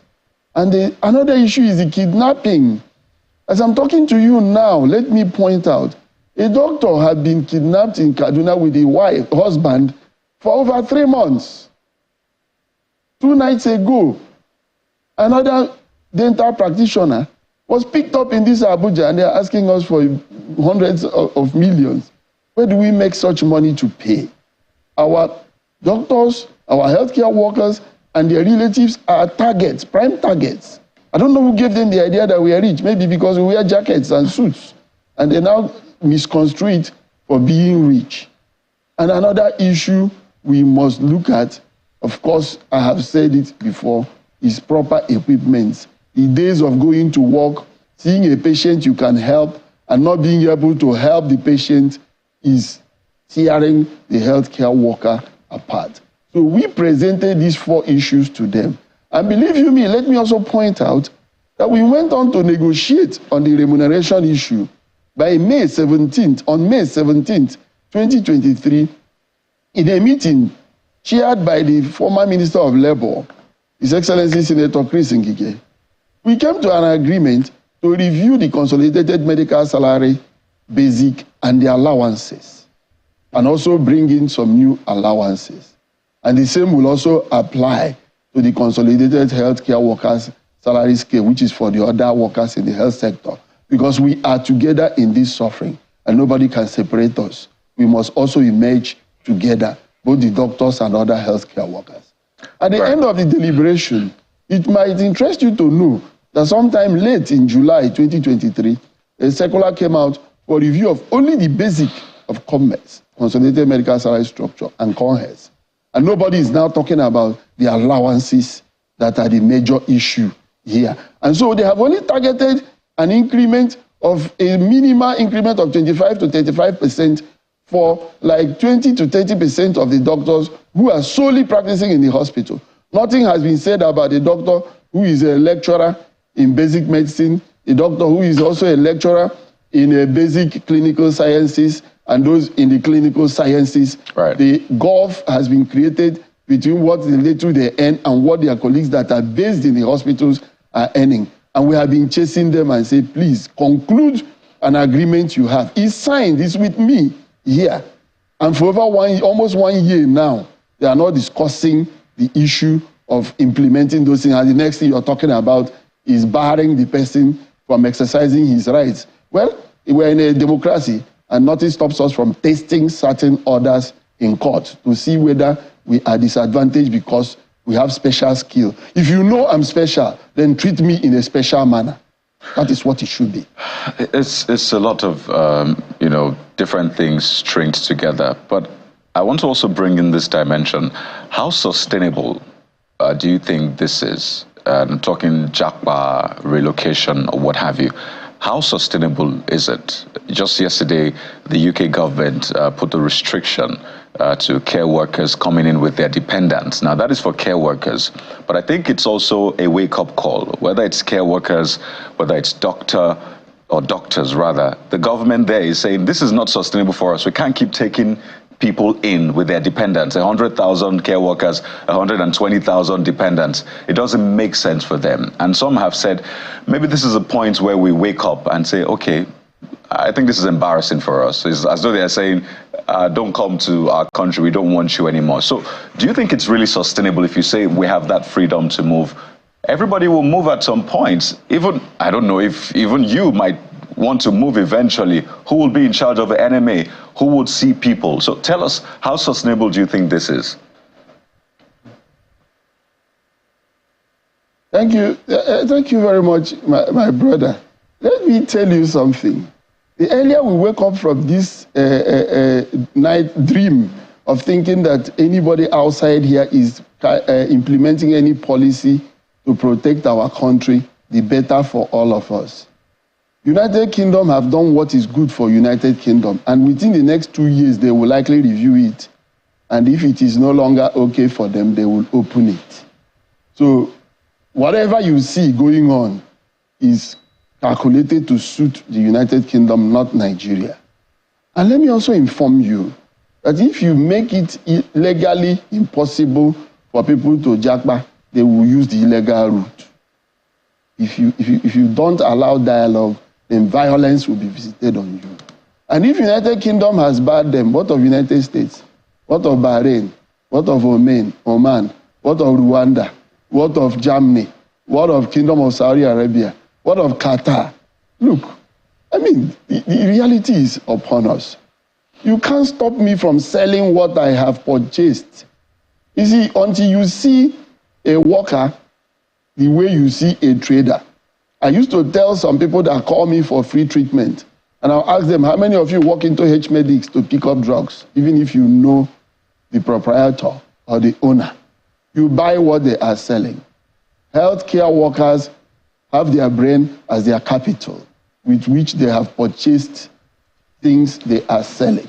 And another issue is the kidnapping. As I'm talking to you now, let me point out, a doctor had been kidnapped in Kaduna with a husband for over 3 months. 2 nights ago, another dental practitioner was picked up in this Abuja, and they're asking us for hundreds of millions. Where do we make such money to pay? Our doctors, our healthcare workers, and their relatives are targets, prime targets. I don't know who gave them the idea that we are rich, maybe because we wear jackets and suits, and they now misconstrue it for being rich. And another issue we must look at, of course, I have said it before, is proper equipment. The days of going to work, seeing a patient you can help, and not being able to help the patient is tearing the healthcare worker apart. So we presented these 4 issues to them. And believe you me, let me also point out that we went on to negotiate on the remuneration issue by May 17th, 2023, in a meeting chaired by the former Minister of Labour, His Excellency Senator Chris Ngige. We came to an agreement to review the consolidated medical salary, basic, and the allowances, and also bring in some new allowances. And the same will also apply to the consolidated healthcare workers' salary scale, which is for the other workers in the health sector, because we are together in this suffering, and nobody can separate us. We must also emerge together, both the doctors and other healthcare workers. At the end of the deliberation, it might interest you to know that sometime late in July 2023, a circular came out for review of only the basic of COMMES, Consolidated Medical Salary Structure, and CONHES. And nobody is now talking about the allowances that are the major issue here. And so they have only targeted an increment of a minimal increment of 25 to 35% for like 20 to 30% of the doctors who are solely practicing in the hospital. Nothing has been said about the doctor who is a lecturer in basic medicine, a doctor who is also a lecturer in basic clinical sciences, and those in the clinical sciences. Right. The gulf has been created between what the little they earn and what their colleagues that are based in the hospitals are earning. And we have been chasing them and say, please conclude an agreement you have. It's signed, it's with me here. And for over almost 1 year now, they are not discussing the issue of implementing those things. And the next thing you're talking about is barring the person from exercising his rights. Well, we're in a democracy, and nothing stops us from testing certain orders in court to see whether we are disadvantaged because we have special skill. If you know I'm special, then treat me in a special manner. That is what it should be. It's a lot of, different things stringed together. But I want to also bring in this dimension. How sustainable do you think this is? Talking Japa, relocation, or what have you. How sustainable is it? Just yesterday, the UK government put a restriction to care workers coming in with their dependents. Now, that is for care workers, but I think it's also a wake-up call, whether it's care workers, whether it's doctors rather. The government there is saying, this is not sustainable for us. We can't keep taking people in with their dependents, 100,000 care workers, 120,000 dependents. It doesn't make sense for them. And some have said, maybe this is a point where we wake up and say, okay, I think this is embarrassing for us. It's as though they are saying, don't come to our country, we don't want you anymore. So do you think it's really sustainable if you say we have that freedom to move? Everybody will move at some point. Even, I don't know if even you might want to move eventually. Who will be in charge of the NMA? Who would see people? So tell us, how sustainable do you think this is? Thank you. Thank you very much, my brother. Let me tell you something. The earlier we wake up from this night dream of thinking that anybody outside here is implementing any policy to protect our country, the better for all of us. United Kingdom have done what is good for United Kingdom, and within the next 2 years, they will likely review it. And if it is no longer okay for them, they will open it. So whatever you see going on is calculated to suit the United Kingdom, not Nigeria. And let me also inform you that if you make it legally impossible for people to Japa, they will use the illegal route. If you don't allow dialogue, then violence will be visited on you. And if United Kingdom has barred them, what of United States? What of Bahrain? What of Oman? What of Rwanda? What of Germany? What of Kingdom of Saudi Arabia? What of Qatar? Look, I mean, the reality is upon us. You can't stop me from selling what I have purchased. You see, until you see a worker the way you see a trader. I used to tell some people that call me for free treatment, and I'll ask them, how many of you walk into H-Medics to pick up drugs, even if you know the proprietor or the owner? You buy what they are selling. Healthcare workers have their brain as their capital, with which they have purchased things they are selling.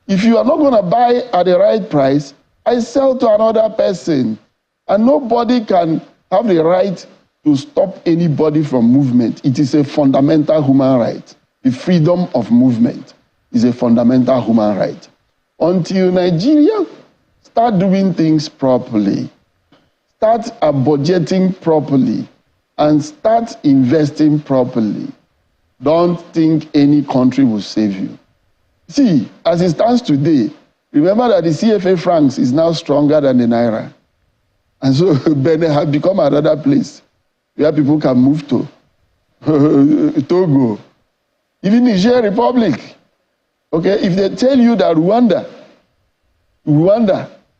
If you are not going to buy at the right price, I sell to another person, and nobody can have the right to stop anybody from movement. It is a fundamental human right. The freedom of movement is a fundamental human right. Until Nigeria start doing things properly, start budgeting properly, and start investing properly, don't think any country will save you. See, as it stands today, remember that the CFA francs is now stronger than the Naira. And so Benin has become another place where people can move to. Togo, even Niger Republic. Okay, if they tell you that Rwanda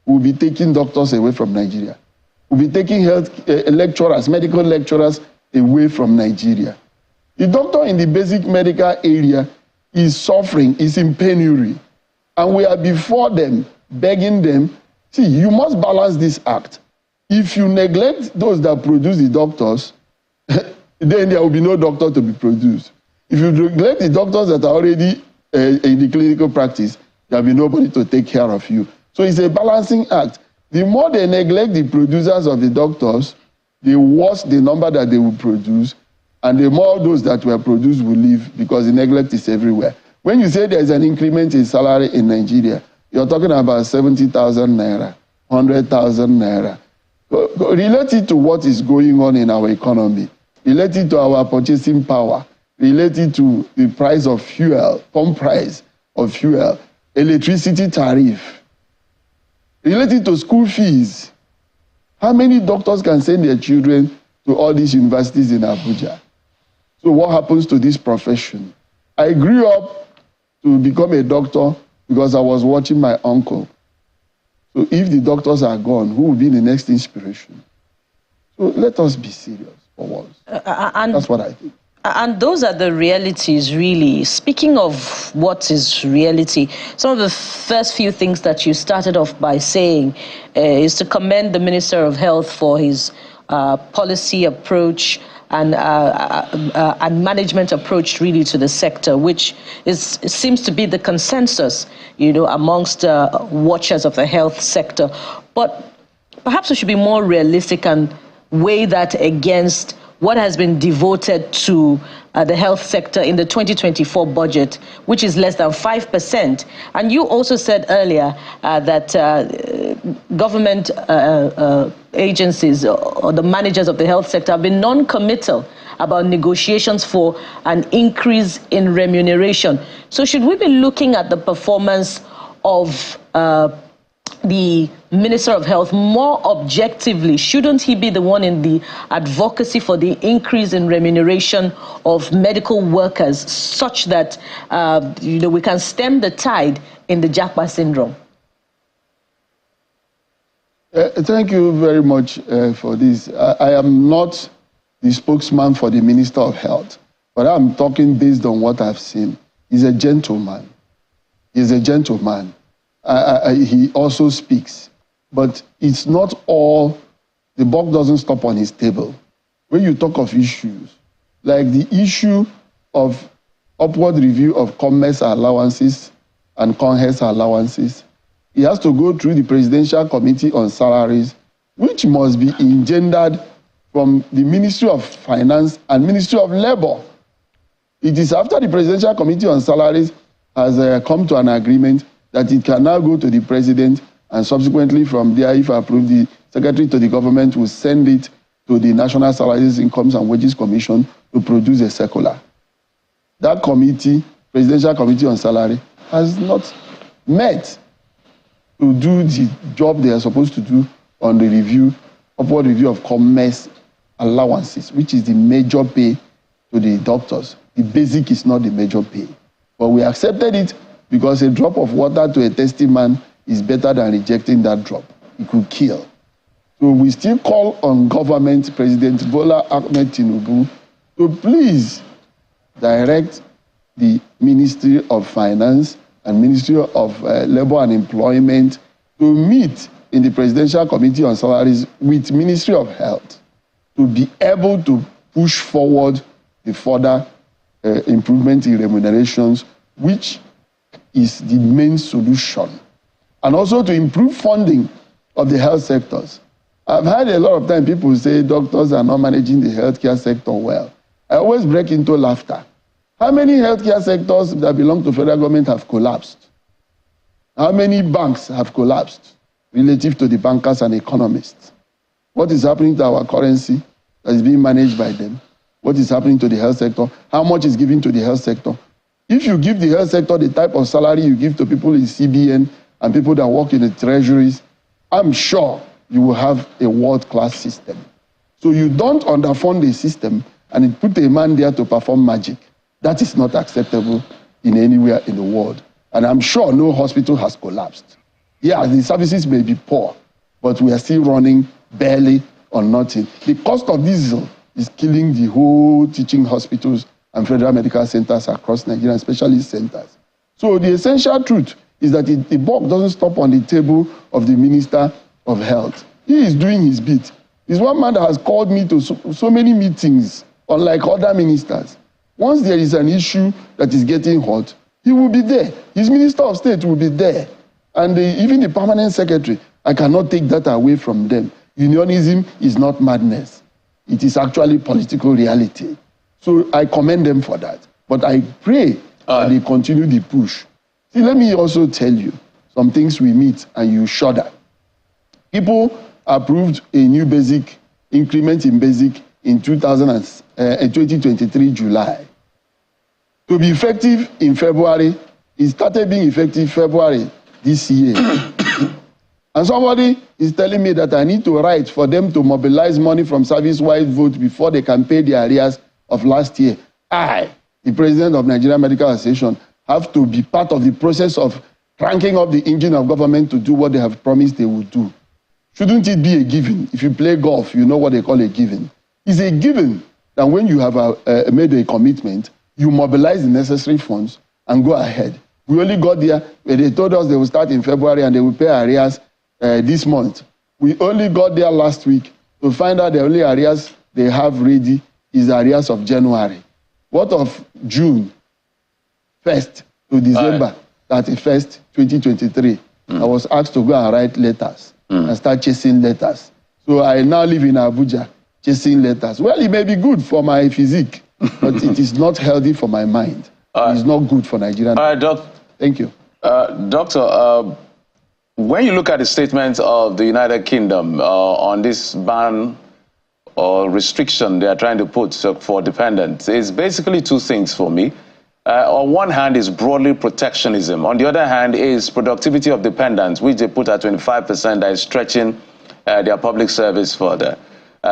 will be taking doctors away from Nigeria, will be taking health lecturers, medical lecturers away from Nigeria. The doctor in the basic medical area is suffering, is in penury. And we are before them, begging them, see, you must balance this act. If you neglect those that produce the doctors, then there will be no doctor to be produced. If you neglect the doctors that are already in the clinical practice, there will be nobody to take care of you. So it's a balancing act. The more they neglect the producers of the doctors, the worse the number that they will produce, and the more those that were produced will leave, because the neglect is everywhere. When you say there's an increment in salary in Nigeria, you're talking about 70,000 naira, 100,000 naira. Related to what is going on in our economy, related to our purchasing power, related to the price of fuel, pump price of fuel, electricity tariff, related to school fees. How many doctors can send their children to all these universities in Abuja? So what happens to this profession? I grew up to become a doctor because I was watching my uncle. So if the doctors are gone, who will be the next inspiration? So let us be serious for once. That's what I think. And those are the realities, really. Speaking of what is reality, some of the first few things that you started off by saying is to commend the Minister of Health for his policy approach and management approach, really, to the sector, which seems to be the consensus, amongst watchers of the health sector. But perhaps we should be more realistic and weigh that against what has been devoted to the health sector in the 2024 budget, which is less than 5%. And you also said earlier that government agencies or the managers of the health sector have been non-committal about negotiations for an increase in remuneration. So should we be looking at the performance of the Minister of Health more objectively? Shouldn't he be the one in the advocacy for the increase in remuneration of medical workers such that we can stem the tide in the Japa syndrome? Thank you very much for this. I am not the spokesman for the Minister of Health, but I'm talking based on what I've seen. He's a gentleman. He's a gentleman. He also speaks, but it's not all, the buck doesn't stop on his table. When you talk of issues, like the issue of upward review of commerce allowances and conhealth allowances, he has to go through the Presidential Committee on Salaries, which must be engendered from the Ministry of Finance and Ministry of Labor. It is after the Presidential Committee on Salaries has come to an agreement that it can now go to the president, and subsequently from there, if approved, the secretary to the government will send it to the National Salaries, Incomes and Wages Commission to produce a circular. That committee, Presidential Committee on Salary, has not met to do the job they are supposed to do on the review, upward review of commerce allowances, which is the major pay to the doctors. The basic is not the major pay. But we accepted it because a drop of water to a thirsty man is better than rejecting that drop. It could kill. So we still call on government, President Bola Ahmed Tinubu, to please direct the Ministry of Finance and Ministry of Labor and Employment to meet in the Presidential Committee on Salaries with Ministry of Health to be able to push forward the further improvement in remunerations, which is the main solution. And also to improve funding of the health sectors. I've had a lot of time people say doctors are not managing the healthcare sector well. I always break into laughter. How many healthcare sectors that belong to federal government have collapsed? How many banks have collapsed relative to the bankers and economists? What is happening to our currency that is being managed by them? What is happening to the health sector? How much is given to the health sector? If you give the health sector the type of salary you give to people in CBN and people that work in the treasuries, I'm sure you will have a world-class system. So you don't underfund a system and put a man there to perform magic. That is not acceptable in anywhere in the world. And I'm sure no hospital has collapsed. Yeah, the services may be poor, but we are still running barely on nothing. The cost of diesel is killing the whole teaching hospitals and federal medical centers across Nigeria, specialist centers. So the essential truth is that the buck doesn't stop on the table of the Minister of Health. He is doing his bit. He's one man that has called me to so many meetings, unlike other ministers. Once there is an issue that is getting hot, he will be there. His Minister of State will be there. And even the permanent secretary, I cannot take that away from them. Unionism is not madness. It is actually political reality. So I commend them for that. But I pray that they continue the push. See, let me also tell you some things we meet and you shudder. People approved a new basic increment in basic in 2023 July. To be effective in February, it started being effective February this year. And somebody is telling me that I need to write for them to mobilize money from service-wide vote before they can pay the arrears of last year. I, the president of Nigerian Medical Association, have to be part of the process of cranking up the engine of government to do what they have promised they would do. Shouldn't it be a given? If you play golf, you know what they call a given. It's a given that when you have made a commitment, you mobilize the necessary funds and go ahead. We only got there, they told us they will start in February and they will pay arrears this month. We only got there last week to find out the only arrears they have ready is the arrears of January. What of June 1st to December 31st, 2023? I was asked to go and write letters and start chasing letters. So I now live in Abuja chasing letters. Well, it may be good for my physique, but it is not healthy for my mind. It is not good for Nigerian. Thank you. Doctor, when you look at the statement of the United Kingdom on this ban or restriction they are trying to put for dependents, it's basically two things for me. On one hand is broadly protectionism. On the other hand is productivity of dependents, which they put at 25%, that is stretching their public service further.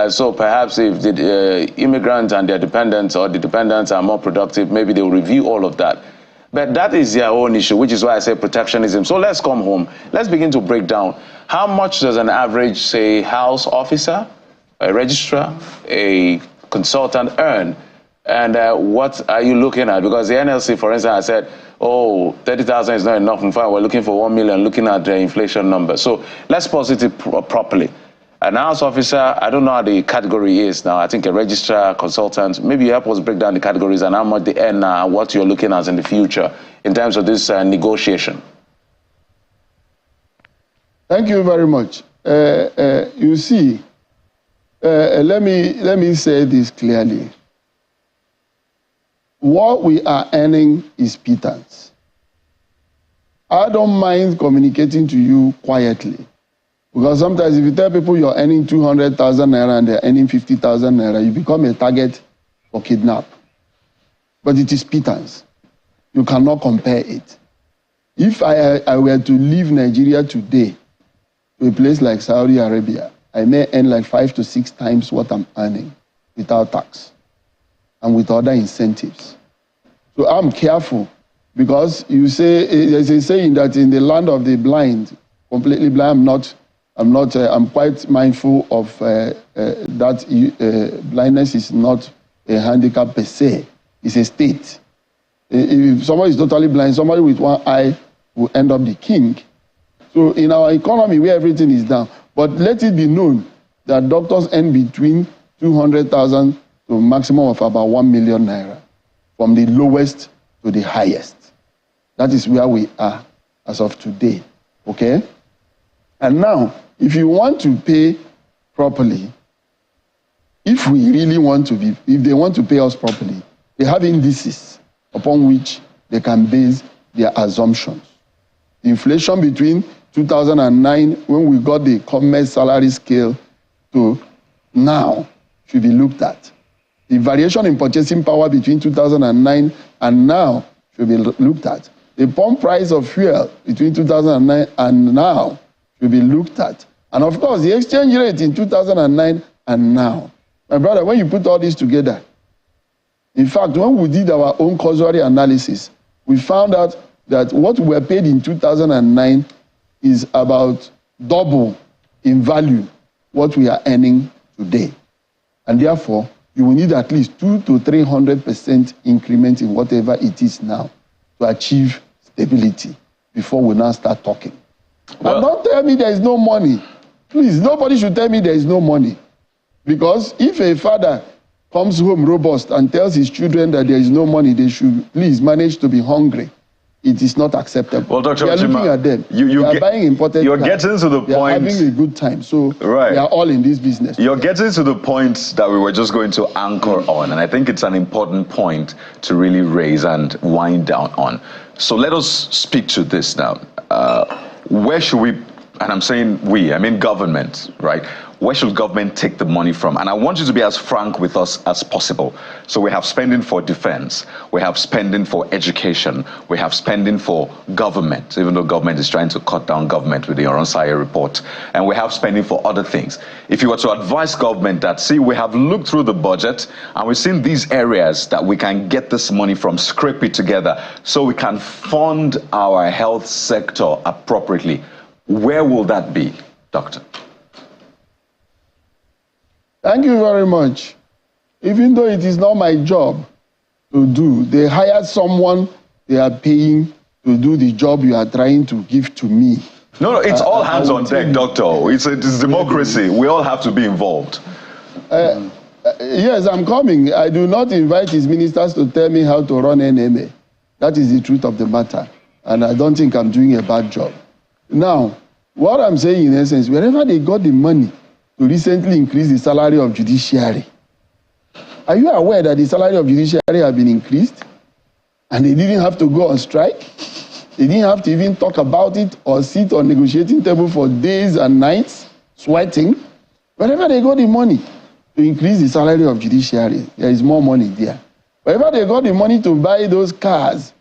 So perhaps if the immigrants and their dependents or the dependents are more productive, maybe they'll review all of that. But that is their own issue, which is why I say protectionism. So let's come home. Let's begin to break down. How much does an average, say, house officer, a registrar, a consultant earn? And what are you looking at? Because the NLC, for instance, has said, oh, 30,000 is not enough. In fact, we're looking for 1 million, looking at the inflation number. So let's pose it properly. An house officer, I don't know how the category is now. I think a registrar, consultant, maybe you help us break down the categories and how much they earn now, and what you're looking at in the future in terms of this negotiation. Thank you very much. You see, let me say this clearly. What we are earning is pittance. I don't mind communicating to you quietly. Because sometimes if you tell people you're earning 200,000 naira and they're earning 50,000 naira, you become a target for kidnap. But it is pittance. You cannot compare it. If I were to leave Nigeria today to a place like Saudi Arabia, I may earn like 5 to 6 times what I'm earning without tax and with other incentives. So I'm careful because you say, there's a saying that in the land of the blind, completely blind, I'm quite mindful of that blindness is not a handicap per se. It's a state. If somebody is totally blind, somebody with one eye will end up the king. So in our economy where everything is down, but let it be known that doctors earn between 200,000 to a maximum of about 1 million naira, from the lowest to the highest. That is where we are as of today, okay? And now, if you want to pay properly, if we really want to be, if they want to pay us properly, they have indices upon which they can base their assumptions. The inflation between 2009, when we got the commerce salary scale, to now should be looked at. The variation in purchasing power between 2009 and now should be looked at. The pump price of fuel between 2009 and now should be looked at. And of course, the exchange rate in 2009 and now. My brother, when you put all this together, in fact, when we did our own causal analysis, we found out that what we were paid in 2009 is about double in value what we are earning today. And therefore, you will need at least 200 to 300% increment in whatever it is now to achieve stability before we now start talking. Well, and don't tell me there is no money. Please, nobody should tell me there is no money. Because if a father comes home robust and tells his children that there is no money, they should please manage to be hungry. It is not acceptable. Well, Dr. We are looking at them. They are buying imported You're cars. getting to the they point. They are having a good time. So right. We are all in this business. You're getting to the point that we were just going to anchor on. And I think it's an important point to really raise and wind down on. So let us speak to this now. Where should we, and I'm saying we, I mean government, right? Where should government take the money from? And I want you to be as frank with us as possible. So we have spending for defense, we have spending for education, we have spending for government, even though government is trying to cut down government with the Oronsaya report, and we have spending for other things. If you were to advise government that, see, we have looked through the budget and we've seen these areas that we can get this money from, scrape it together so we can fund our health sector appropriately, where will that be, Doctor? Thank you very much. Even though it is not my job to do, they hired someone they are paying to do the job you are trying to give to me. No, it's all hands on deck, Doctor. It's democracy. We all have to be involved. Yes, I'm coming. I do not invite his ministers to tell me how to run NMA. That is the truth of the matter. And I don't think I'm doing a bad job. Now, what I'm saying in essence, wherever they got the money to recently increase the salary of judiciary. Are you aware that the salary of judiciary has been increased and they didn't have to go on strike? They didn't have to even talk about it or sit on negotiating table for days and nights, sweating. Wherever they got the money to increase the salary of judiciary, there is more money there. Wherever they got the money to buy those cars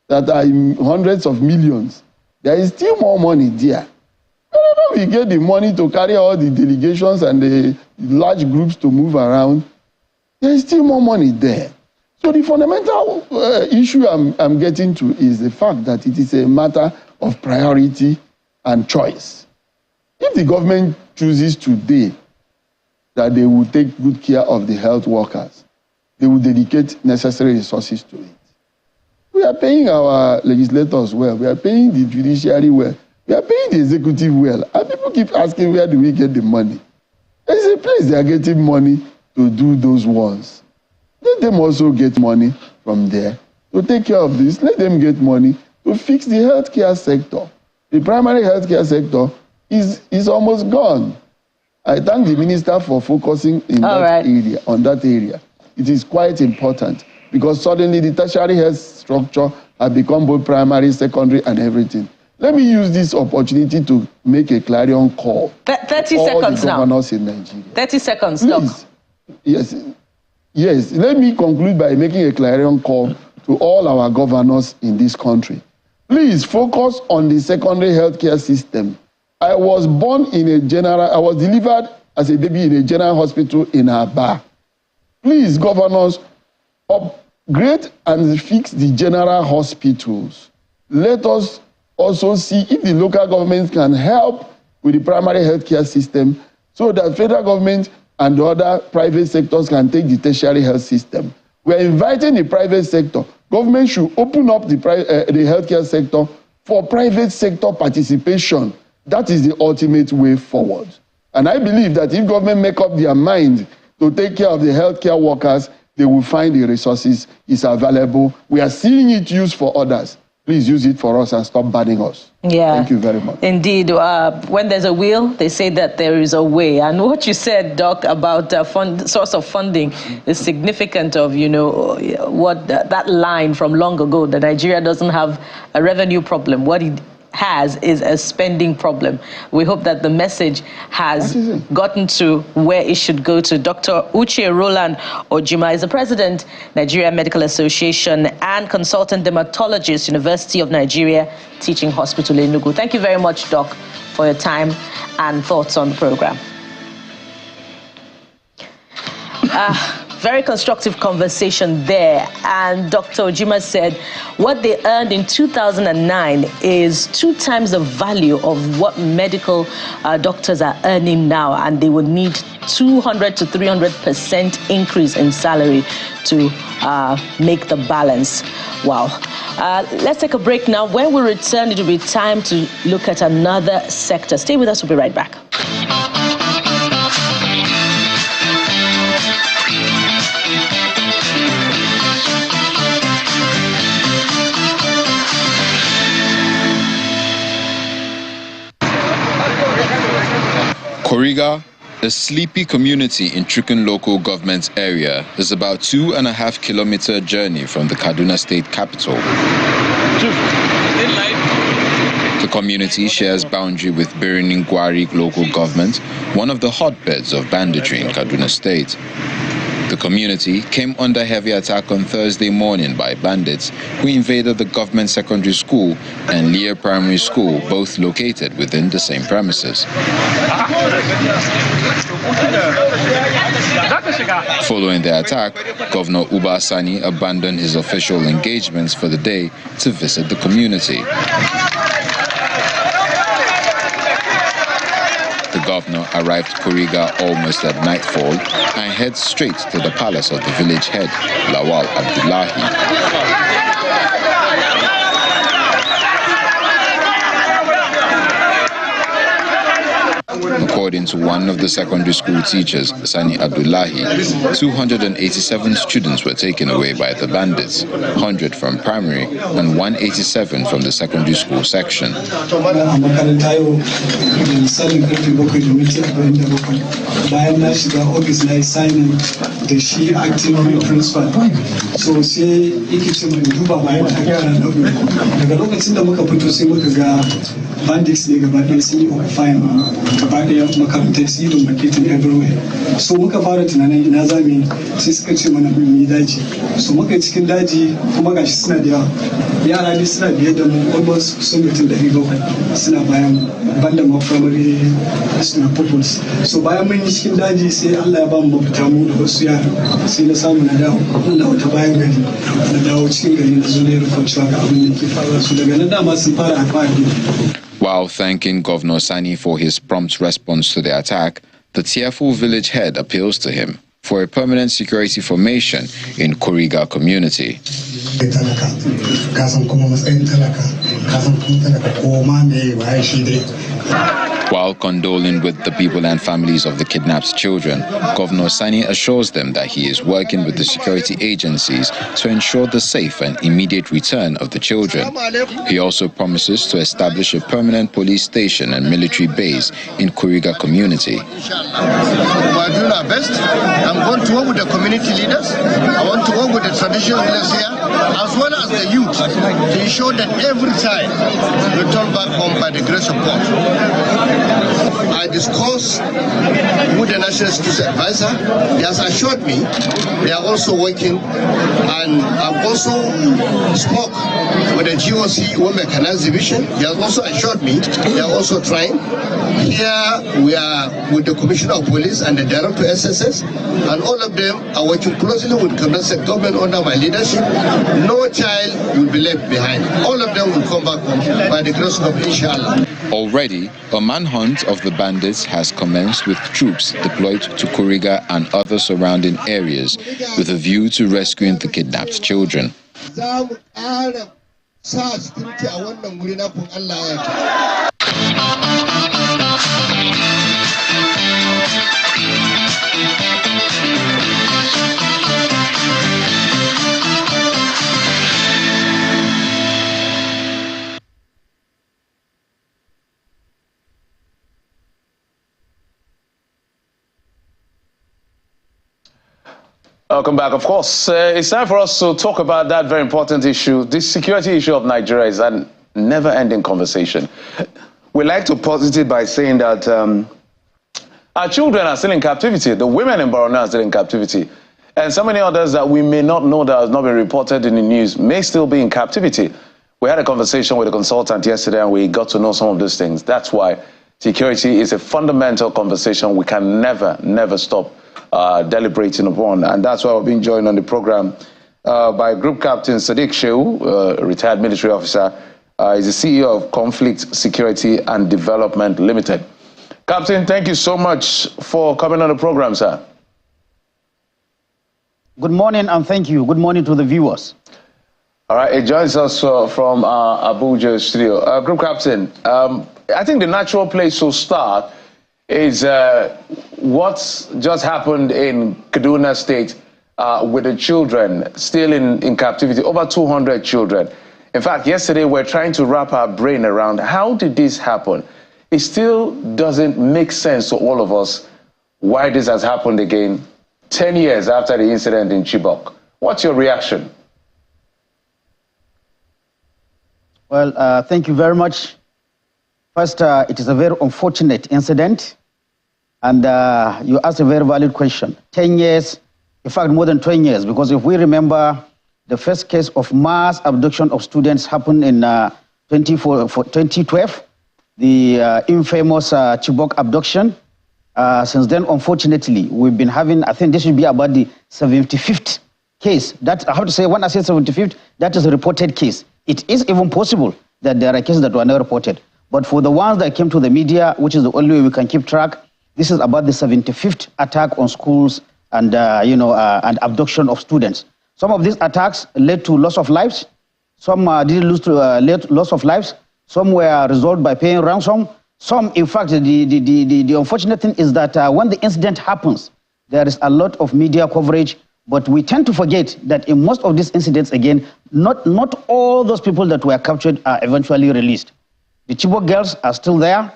that are in hundreds of millions, there is still more money there. Whenever we get the money to carry all the delegations and the large groups to move around, there is still more money there. So the fundamental issue I'm getting to is the fact that it is a matter of priority and choice. If the government chooses today that they will take good care of the health workers, they will dedicate necessary resources to it. We are paying our legislators well. We are paying the judiciary well. We are paying the executive well. And people keep asking, where do we get the money? There is a place they are getting money to do those ones. Let them also get money from there to take care of this. Let them get money to fix the healthcare sector. The primary healthcare sector is almost gone. I thank the minister for focusing in on that area. It is quite important because suddenly the tertiary health structure has become both primary, secondary, and everything. Let me use this opportunity to make a clarion call. 30 seconds now. Governors in Nigeria. 30 seconds, Please. Yes. Let me conclude by making a clarion call to all our governors in this country. Please focus on the secondary healthcare system. I was delivered as a baby in a general hospital in Aba. Please, governors, upgrade and fix the general hospitals. Let us also see if the local governments can help with the primary healthcare system so that federal government and the other private sectors can take the tertiary health system. We are inviting the private sector. Government should open up the healthcare sector for private sector participation. That is the ultimate way forward. And I believe that if government make up their mind to take care of the healthcare workers, they will find the resources is available. We are seeing it used for others. Please use it for us and stop banning us. Yeah. Thank you very much. Indeed. When there's a will, they say that there is a way. And what you said, Doc, about source of funding is significant of, what that line from long ago, that Nigeria doesn't have a revenue problem. What it has is a spending problem. We hope that the message has gotten to where it should go to. Dr. Uche Roland Ojima is the president, Nigeria Medical Association, and consultant dermatologist, University of Nigeria Teaching Hospital in Enugu. Thank you very much, Doc, for your time and thoughts on the program. very constructive conversation there. And Dr. Ojima said what they earned in 2009 is 2 times the value of what medical doctors are earning now, and they would need 200 to 300% increase in salary to make the balance. Wow. Let's take a break now. When we return, it will be time to look at another sector. Stay with us. We'll be right back. Kuriga, a sleepy community in Chukwun local government area, is about 2.5-kilometer journey from the Kaduna state capital. The community shares boundary with Birnin Gwari local government, one of the hotbeds of banditry in Kaduna state. The community came under heavy attack on Thursday morning by bandits who invaded the government secondary school and Lear Primary School, both located within the same premises. Following the attack, Governor Uba Sani abandoned his official engagements for the day to visit the community. The governor arrived Kuriga almost at nightfall and heads straight to the palace of the village head, Lawal Abdullahi. According to one of the secondary school teachers, Sani Abdullahi, 287 students were taken away by the bandits, 100 from primary and 187 from the secondary school section. Bandits ne gaba ɗaya sun yi occupying gaba ɗaya makarantar su yi marketing everywhere. So muka fara tunanin ina za mu sai suka ce mana mu yi daji. So muka yi cikin daji kuma gashi suna da yawa. Yara ne suna biye da mu almost sun mutum 700 suna bayan banda ma primary suna pupils. So bayan mun yi cikin daji sai Allah ya ba mu mafita mu da wasu yara sai na samu na dawo ta bayan gari na dawo cikin gari na zo na yi report cewa ga abin da ke faruwa. So daga nan dama sun fara alfahari. While thanking Governor Sani for his prompt response to the attack, the tearful village head appeals to him for a permanent security formation in Kuriga community. While condoling with the people and families of the kidnapped children, Governor Sani assures them that he is working with the security agencies to ensure the safe and immediate return of the children. He also promises to establish a permanent police station and military base in Kuriga community. We are doing our best. I'm going to work with the community leaders. I want to work with the traditional leaders here, as well as the youth, to ensure that every child return back home by the grace of God. I discussed with the National Security Advisor. He has assured me they are also working, and I've also spoke with the GOC Women Mechanized Division. He has also assured me they are also trying. Here we are with the Commissioner of Police and the Director of SSS, and all of them are working closely with the government under my leadership. No child will be left behind. All of them will come back home by the grace of God, inshallah. Already, a manhunt of the bandits has commenced with troops deployed to Kuriga and other surrounding areas with a view to rescuing the kidnapped children. Welcome back. Of course, it's time for us to talk about that very important issue. This security issue of Nigeria is a never-ending conversation. We like to pose it by saying that our children are still in captivity. The women in Borno are still in captivity. And so many others that we may not know that has not been reported in the news may still be in captivity. We had a conversation with a consultant yesterday and we got to know some of those things. That's why security is a fundamental conversation we can never stop deliberating upon. And that's why we're being joined on the program by Group Captain Sadiq Shehu, retired military officer. He's the CEO of Conflict Security and Development Limited. Captain, thank you so much for coming on the program, sir. Good morning and thank you. Good morning to the viewers. All right, it joins us from Abuja studio. Group Captain, I think the natural place to start is what's just happened in Kaduna State with the children still in captivity, over 200 children. In fact, yesterday we're trying to wrap our brain around how did this happen? It still doesn't make sense to all of us why this has happened again 10 years after the incident in Chibok. What's your reaction? Well, thank you very much. First, it is a very unfortunate incident. And you asked a very valid question. 10 years, in fact, more than 20 years, because if we remember, the first case of mass abduction of students happened in 2012, the infamous Chibok abduction. Since then, unfortunately, we've been having, I think this should be about the 75th case. That, I have to say, when I say 75th, that is a reported case. It is even possible that there are cases that were not reported. But for the ones that came to the media, which is the only way we can keep track, this is about the 75th attack on schools and, and abduction of students. Some of these attacks led to loss of lives. Some didn't lead to loss of lives. Some were resolved by paying ransom. Some, in fact, the unfortunate thing is that when the incident happens, there is a lot of media coverage. But we tend to forget that in most of these incidents, again, not all those people that were captured are eventually released. The Chibok girls are still there.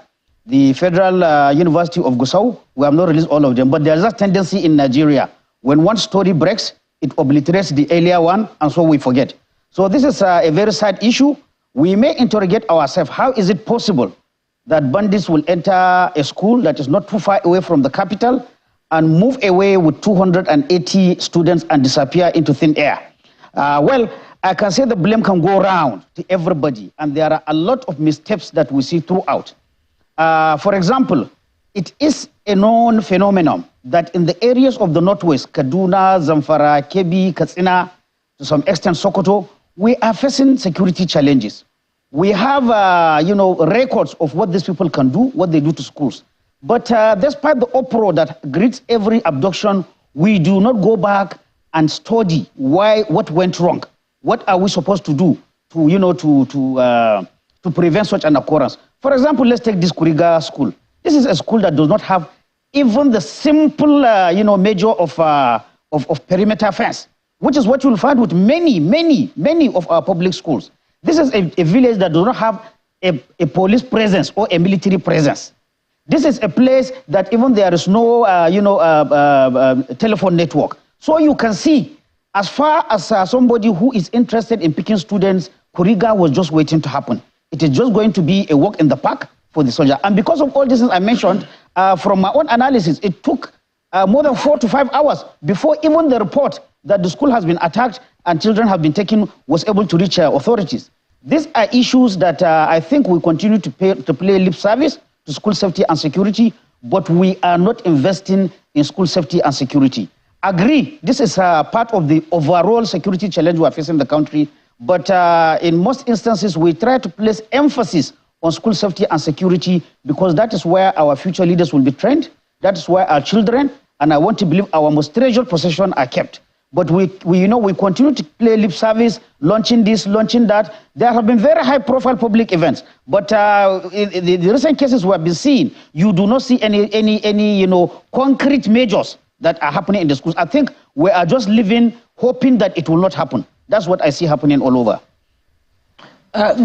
The Federal University of Gusau, we have not released all of them. But there's a tendency in Nigeria. When one story breaks, it obliterates the earlier one, and so we forget. So this is a very sad issue. We may interrogate ourselves, how is it possible that bandits will enter a school that is not too far away from the capital and move away with 280 students and disappear into thin air? Well, I can say the blame can go around to everybody, and there are a lot of missteps that we see throughout. For example, it is a known phenomenon that in the areas of the Northwest, Kaduna, Zamfara, Kebbi, Katsina, to some extent Sokoto, we are facing security challenges. We have, records of what these people can do, what they do to schools. But despite the uproar that greets every abduction, we do not go back and study what went wrong. What are we supposed to do to prevent such an occurrence? For example, let's take this Kuriga school. This is a school that does not have even the simple, measure of perimeter fence, which is what you'll find with many of our public schools. This is a village that does not have a police presence or a military presence. This is a place that even there is no, telephone network. So you can see, as far as somebody who is interested in picking students, Kuriga was just waiting to happen. It is just going to be a walk in the park for the soldier. And because of all this I mentioned, from my own analysis, it took more than 4 to 5 hours before even the report that the school has been attacked and children have been taken was able to reach authorities. These are issues that I think we continue to play lip service to school safety and security, but we are not investing in school safety and security. Agree, this is part of the overall security challenge we are facing in the country, but in most instances, we try to place emphasis on school safety and security because that is where our future leaders will be trained, that is where our children, and I want to believe our most treasured possessions are kept. But we continue to play lip service, launching this, launching that. There have been very high-profile public events, but in the recent cases we have been seeing, you do not see any concrete measures that are happening in the schools. I think we are just living, hoping that it will not happen. That's what I see happening all over.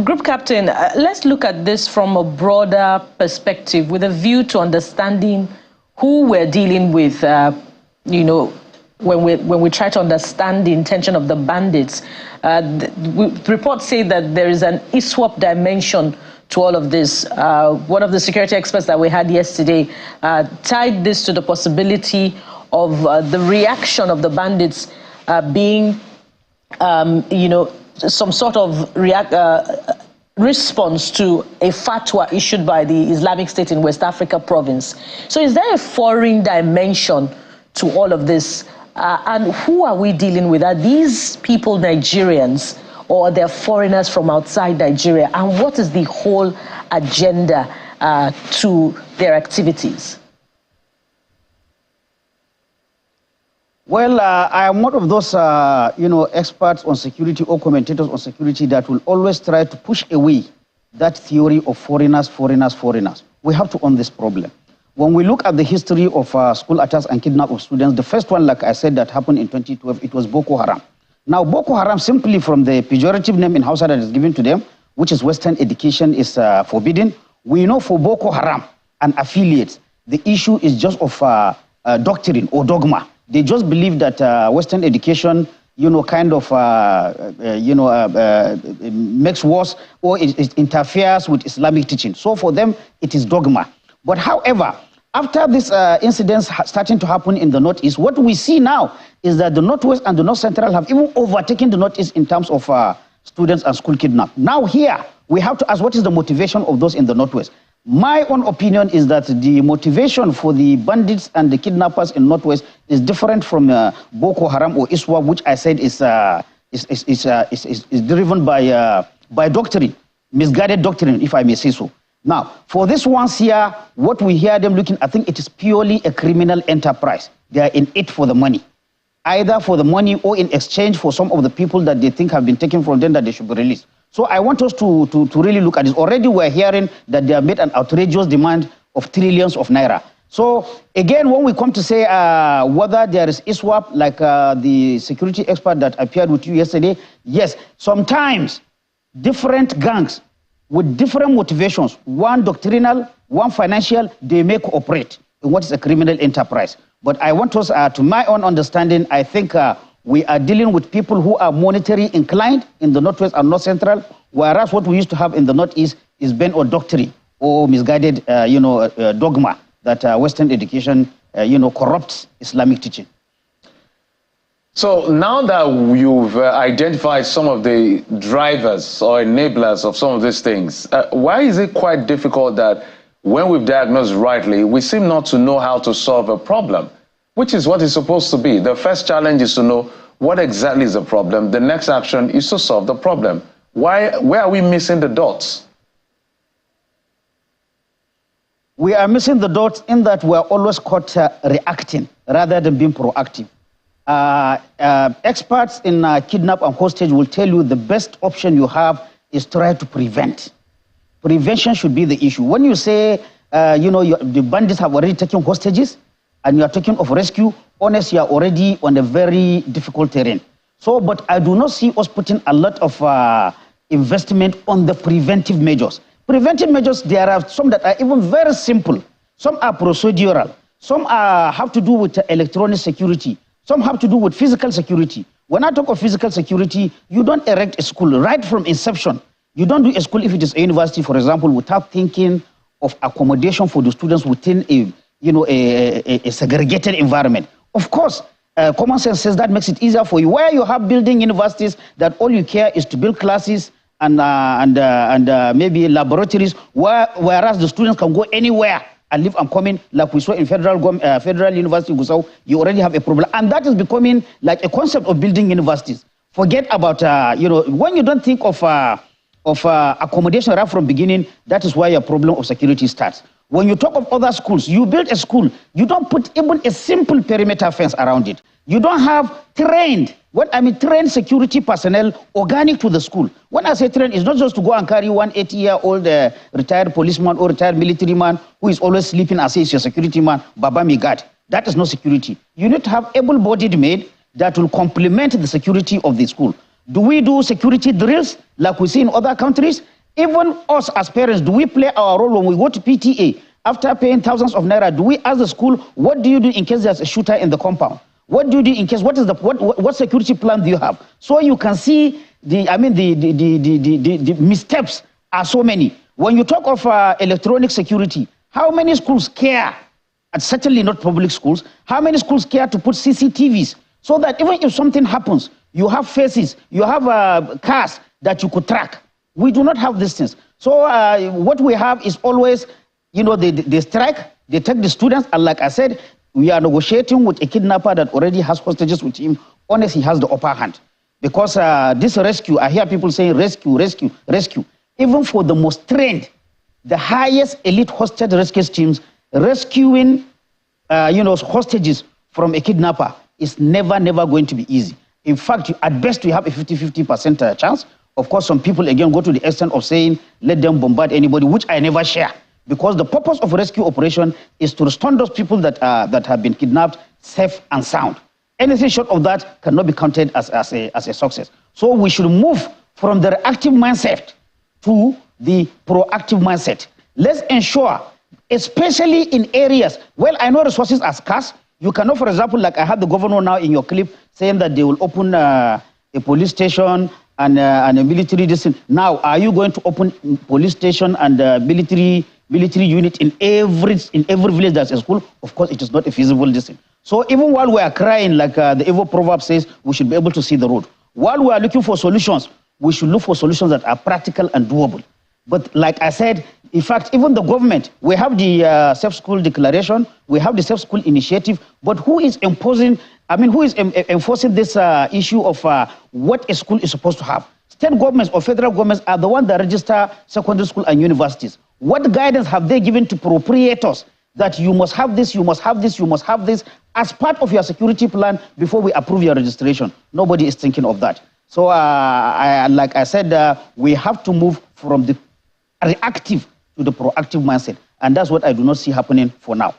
Group Captain, let's look at this from a broader perspective with a view to understanding who we're dealing with, when we try to understand the intention of the bandits. Reports say that there is an ISWAP dimension to all of this. One of the security experts that we had yesterday tied this to the possibility of the reaction of the bandits being, some sort of response to a fatwa issued by the Islamic State in West Africa province. So is there a foreign dimension to all of this? And who are we dealing with? Are these people Nigerians, or they're foreigners from outside Nigeria? And what is the whole agenda to their activities? Well, I am one of those, experts on security or commentators on security that will always try to push away that theory of foreigners. We have to own this problem. When we look at the history of school attacks and kidnapping of students, the first one, like I said, that happened in 2012, it was Boko Haram. Now, Boko Haram, simply from the pejorative name in Hausa that is given to them, which is Western education, is forbidden. We know for Boko Haram and affiliates, the issue is just of doctrine or dogma. They just believe that Western education, makes worse, or it interferes with Islamic teaching. So for them, it is dogma. But however, after this incidents starting to happen in the Northeast, what we see now is that the Northwest and the North Central have even overtaken the Northeast in terms of students and school kidnap. Now here, we have to ask, what is the motivation of those in the Northwest? My own opinion is that the motivation for the bandits and the kidnappers in Northwest is different from Boko Haram or ISWAP, which I said is driven by doctrine, misguided doctrine, if I may say so. Now, for this ones here, what we hear them looking, I think it is purely a criminal enterprise. They are in it for the money, either for the money or in exchange for some of the people that they think have been taken from them that they should be released. So I want us to really look at this. Already we're hearing that they have made an outrageous demand of trillions of naira. So again, when we come to say whether there is ISWAP, like the security expert that appeared with you yesterday, yes, sometimes different gangs with different motivations, one doctrinal, one financial, they may cooperate in what is a criminal enterprise. But I want us, to my own understanding, I think we are dealing with people who are monetary inclined in the Northwest and North Central, whereas what we used to have in the Northeast is bent on doctrine or misguided, dogma that Western education, corrupts Islamic teaching. So now that you've identified some of the drivers or enablers of some of these things, why is it quite difficult that when we've diagnosed rightly, we seem not to know how to solve a problem, which is what it's supposed to be? The first challenge is to know what exactly is the problem. The next action is to solve the problem. Where are we missing the dots? We are missing the dots in that we are always caught reacting rather than being proactive. Experts in kidnap and hostage will tell you the best option you have is try to prevent. Prevention should be the issue. When you say, the bandits have already taken hostages and you are talking of rescue, honestly, you are already on a very difficult terrain. So, but I do not see us putting a lot of investment on the preventive measures. Preventive measures, there are some that are even very simple. Some are procedural. Some have to do with electronic security. Some have to do with physical security. When I talk of physical security, you don't erect a school right from inception. You don't do a school if it is a university, for example, without thinking of accommodation for the students within a segregated environment. Of course, common sense says that makes it easier for you. Where you have building universities that all you care is to build classes and maybe laboratories, whereas the students can go anywhere and live and come in, like we saw in Federal University Gusau, you already have a problem. And that is becoming like a concept of building universities. Forget about, when you don't think of accommodation right from beginning, that is why your problem of security starts. When you talk of other schools, you build a school, you don't put even a simple perimeter fence around it. You don't have trained, trained security personnel organic to the school. When I say trained, it's not just to go and carry one 80-year-old retired policeman or retired military man who is always sleeping and says your security man, Baba me God. That is not security. You need to have able-bodied men that will complement the security of the school. Do we do security drills like we see in other countries? Even us as parents, do we play our role when we go to PTA? After paying thousands of naira, do we ask the school, what do you do in case there's a shooter in the compound? What do you do in case, what security plan do you have? So you can see the missteps are so many. When you talk of electronic security, how many schools care, and certainly not public schools, how many schools care to put CCTVs so that even if something happens, you have faces, you have cars that you could track. We do not have these things. So what we have is always, they strike, they take the students, and like I said, we are negotiating with a kidnapper that already has hostages with him. Honestly, he has the upper hand. Because this rescue, I hear people saying rescue, rescue, rescue. Even for the most trained, the highest elite hostage rescue teams, rescuing hostages from a kidnapper is never going to be easy. In fact, at best, we have a 50-50% chance. Of course, some people, again, go to the extent of saying, let them bombard anybody, which I never share. Because the purpose of rescue operation is to restore those people that have been kidnapped safe and sound. Anything short of that cannot be counted as a success. So we should move from the reactive mindset to the proactive mindset. Let's ensure, especially in areas, well, I know resources are scarce. You cannot, for example, like I had the governor now in your clip saying that they will open a police station and a military district. Now, are you going to open police station and military unit in every village that's a school? Of course, it is not a feasible district. So even while we are crying, like the evil proverb says, we should be able to see the road. While we are looking for solutions, we should look for solutions that are practical and doable. But like I said, in fact, even the government, we have the Safe School Declaration, we have the Safe School Initiative, but who is enforcing this issue of what a school is supposed to have? State governments or federal governments are the ones that register secondary school and universities. What guidance have they given to proprietors that you must have this, you must have this, you must have this as part of your security plan before we approve your registration? Nobody is thinking of that. So like I said, we have to move from the reactive to the proactive mindset. And that's what I do not see happening for now.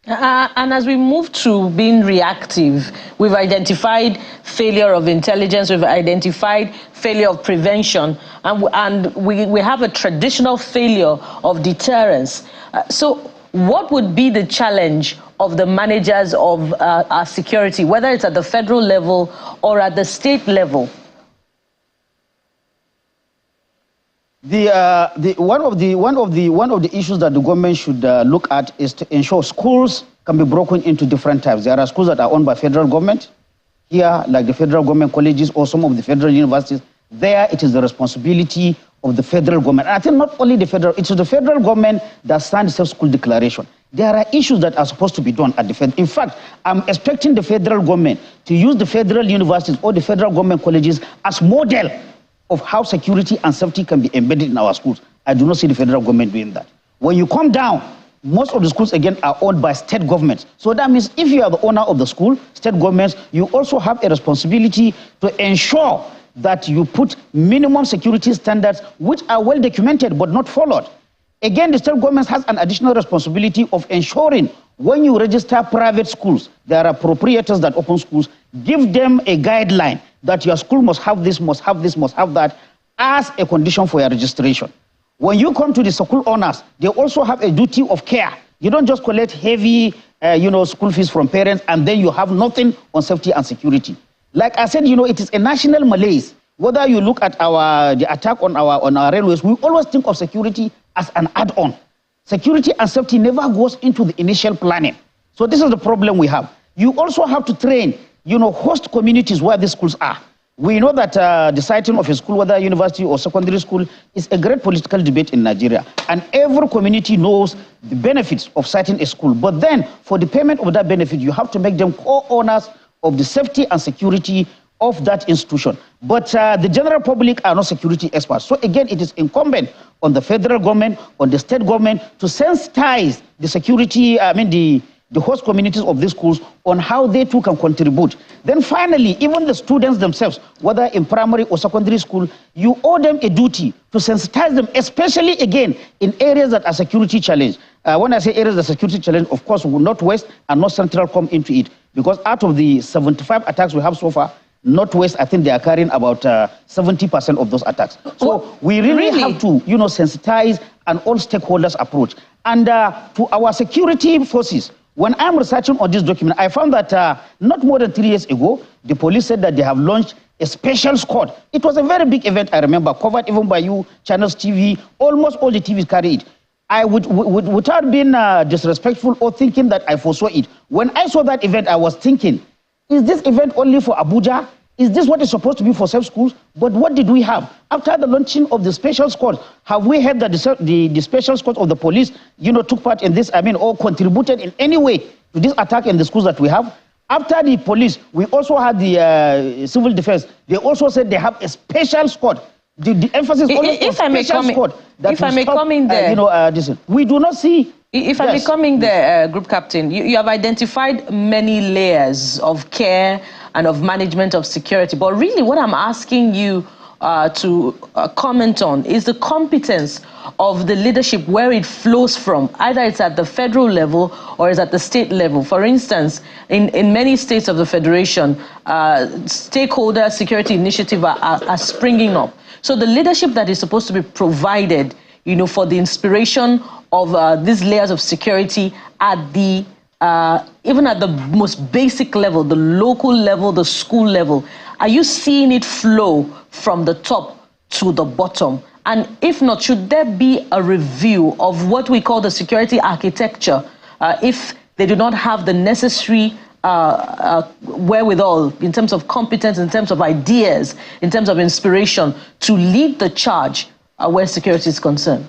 And as we move to being reactive, we've identified failure of intelligence, we've identified failure of prevention, and we have a traditional failure of deterrence. So what would be the challenge of the managers of our security, whether it's at the federal level or at the state level? One of the issues that the government should look at is to ensure schools can be broken into different types. There are schools that are owned by federal government. Here, like the federal government colleges or some of the federal universities, there it is the responsibility of the federal government. And I think not only the federal, it is the federal government that signed the Safe School Declaration. There are issues that are supposed to be done at the federal. In fact, I'm expecting the federal government to use the federal universities or the federal government colleges as model of how security and safety can be embedded in our schools. I do not see the federal government doing that. When you come down, most of the schools, again, are owned by state governments. So that means if you are the owner of the school, state governments, you also have a responsibility to ensure that you put minimum security standards which are well documented but not followed. Again, the state government has an additional responsibility of ensuring when you register private schools, there are proprietors that open schools, give them a guideline that your school must have this, must have this, must have that as a condition for your registration. When you come to the school owners, they also have a duty of care. You don't just collect heavy, school fees from parents and then you have nothing on safety and security. Like I said, it is a national malaise. Whether you look at the attack on our railways, we always think of security as an add-on. Security and safety never goes into the initial planning. So this is the problem we have. You also have to train, host communities where these schools are. We know that the siting of a school, whether university or secondary school, is a great political debate in Nigeria. And every community knows the benefits of siting a school. But then, for the payment of that benefit, you have to make them co-owners of the safety and security of that institution. But the general public are not security experts. So again, it is incumbent on the federal government, on the state government, to sensitize the security, the host communities of these schools on how they too can contribute. Then finally, even the students themselves, whether in primary or secondary school, you owe them a duty to sensitize them, especially again in areas that are security challenged. When I say areas that are security challenged, of course, Northwest and North Central come into it, because out of the 75 attacks we have so far, Northwest, I think they are carrying about 70% of those attacks. So we really have to, sensitize an all stakeholders approach. And to our security forces, when I'm researching on this document, I found that not more than 3 years ago, the police said that they have launched a special squad. It was a very big event, I remember, covered even by you, Channels TV, almost all the TVs carry it. I would without being disrespectful or thinking that I foresaw it, when I saw that event, I was thinking, is this event only for Abuja? Is this what is supposed to be for safe schools? But what did we have? After the launching of the special squad, have we heard that the special squad of the police, took part in this, or contributed in any way to this attack in the schools that we have. After the police, we also had the civil defense. They also said they have a special squad. The emphasis on special squad. If I may come in there, we do not see. If I may come in there, Group Captain, you have identified many layers of care and of management of security. But really, what I'm asking you to comment on is the competence of the leadership, where it flows from. Either it's at the federal level or it's at the state level. For instance, in many states of the Federation, stakeholder security initiatives are springing up. So the leadership that is supposed to be provided, for the inspiration of these layers of security at the even at the most basic level, the local level, the school level, are you seeing it flow from the top to the bottom? And if not, should there be a review of what we call the security architecture if they do not have the necessary wherewithal in terms of competence, in terms of ideas, in terms of inspiration to lead the charge where security is concerned?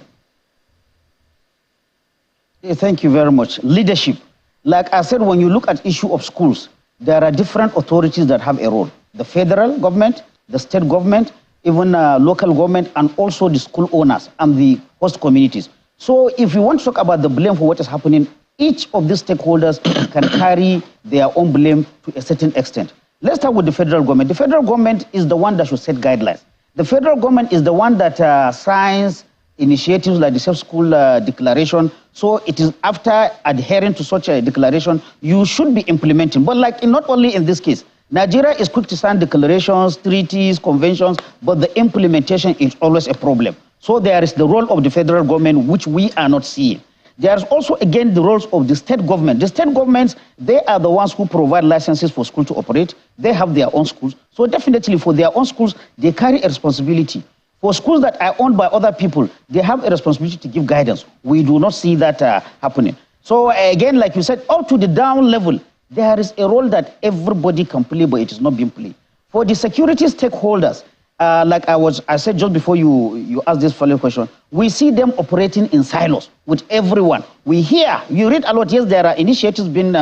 Thank you very much. Leadership. Like I said, when you look at issue of schools, there are different authorities that have a role. The federal government, the state government, even local government, and also the school owners and the host communities. So if we want to talk about the blame for what is happening, each of these stakeholders can carry their own blame to a certain extent. Let's start with the federal government. The federal government is the one that should set guidelines. The federal government is the one that signs initiatives like the Safe School Declaration. So it is after adhering to such a declaration, you should be implementing. But not only in this case, Nigeria is quick to sign declarations, treaties, conventions, but the implementation is always a problem. So there is the role of the federal government, which we are not seeing. There's also, again, the roles of the state government. The state governments, they are the ones who provide licenses for schools to operate. They have their own schools. So definitely for their own schools, they carry a responsibility. For schools that are owned by other people, they have a responsibility to give guidance. We do not see that happening. So again, like you said, up to the down level, there is a role that everybody can play, but it is not being played. For the security stakeholders, like I said just before you asked this follow-up question, we see them operating in silos with everyone. We hear, you read a lot, yes, there are initiatives been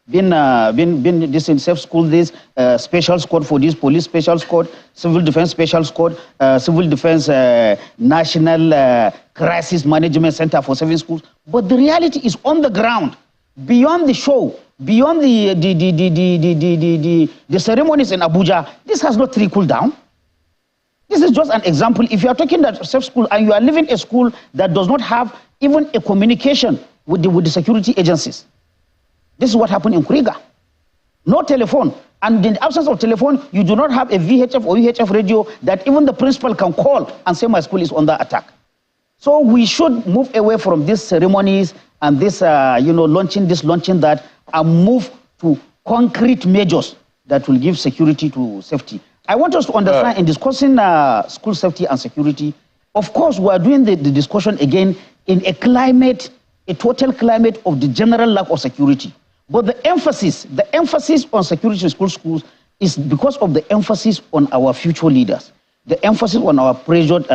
this in safe school, this special squad for this, police special squad, civil defense special squad, civil defense national crisis management center for 7 schools. But the reality is on the ground, beyond the show, beyond the ceremonies in Abuja, this has not trickled down. This is just an example. If you are talking that safe school and you are living a school that does not have even a communication with the security agencies, this is what happened in Kuriga. No telephone. And in the absence of telephone, you do not have a VHF or UHF radio that even the principal can call and say my school is under attack. So we should move away from these ceremonies and this, launching this, launching that, and move to concrete measures that will give security to safety. I want us to understand in discussing school safety and security, of course, we are doing the discussion again in a climate, a total climate of the general lack of security. But the emphasis on security in schools is because of the emphasis on our future leaders, the emphasis on our treasured,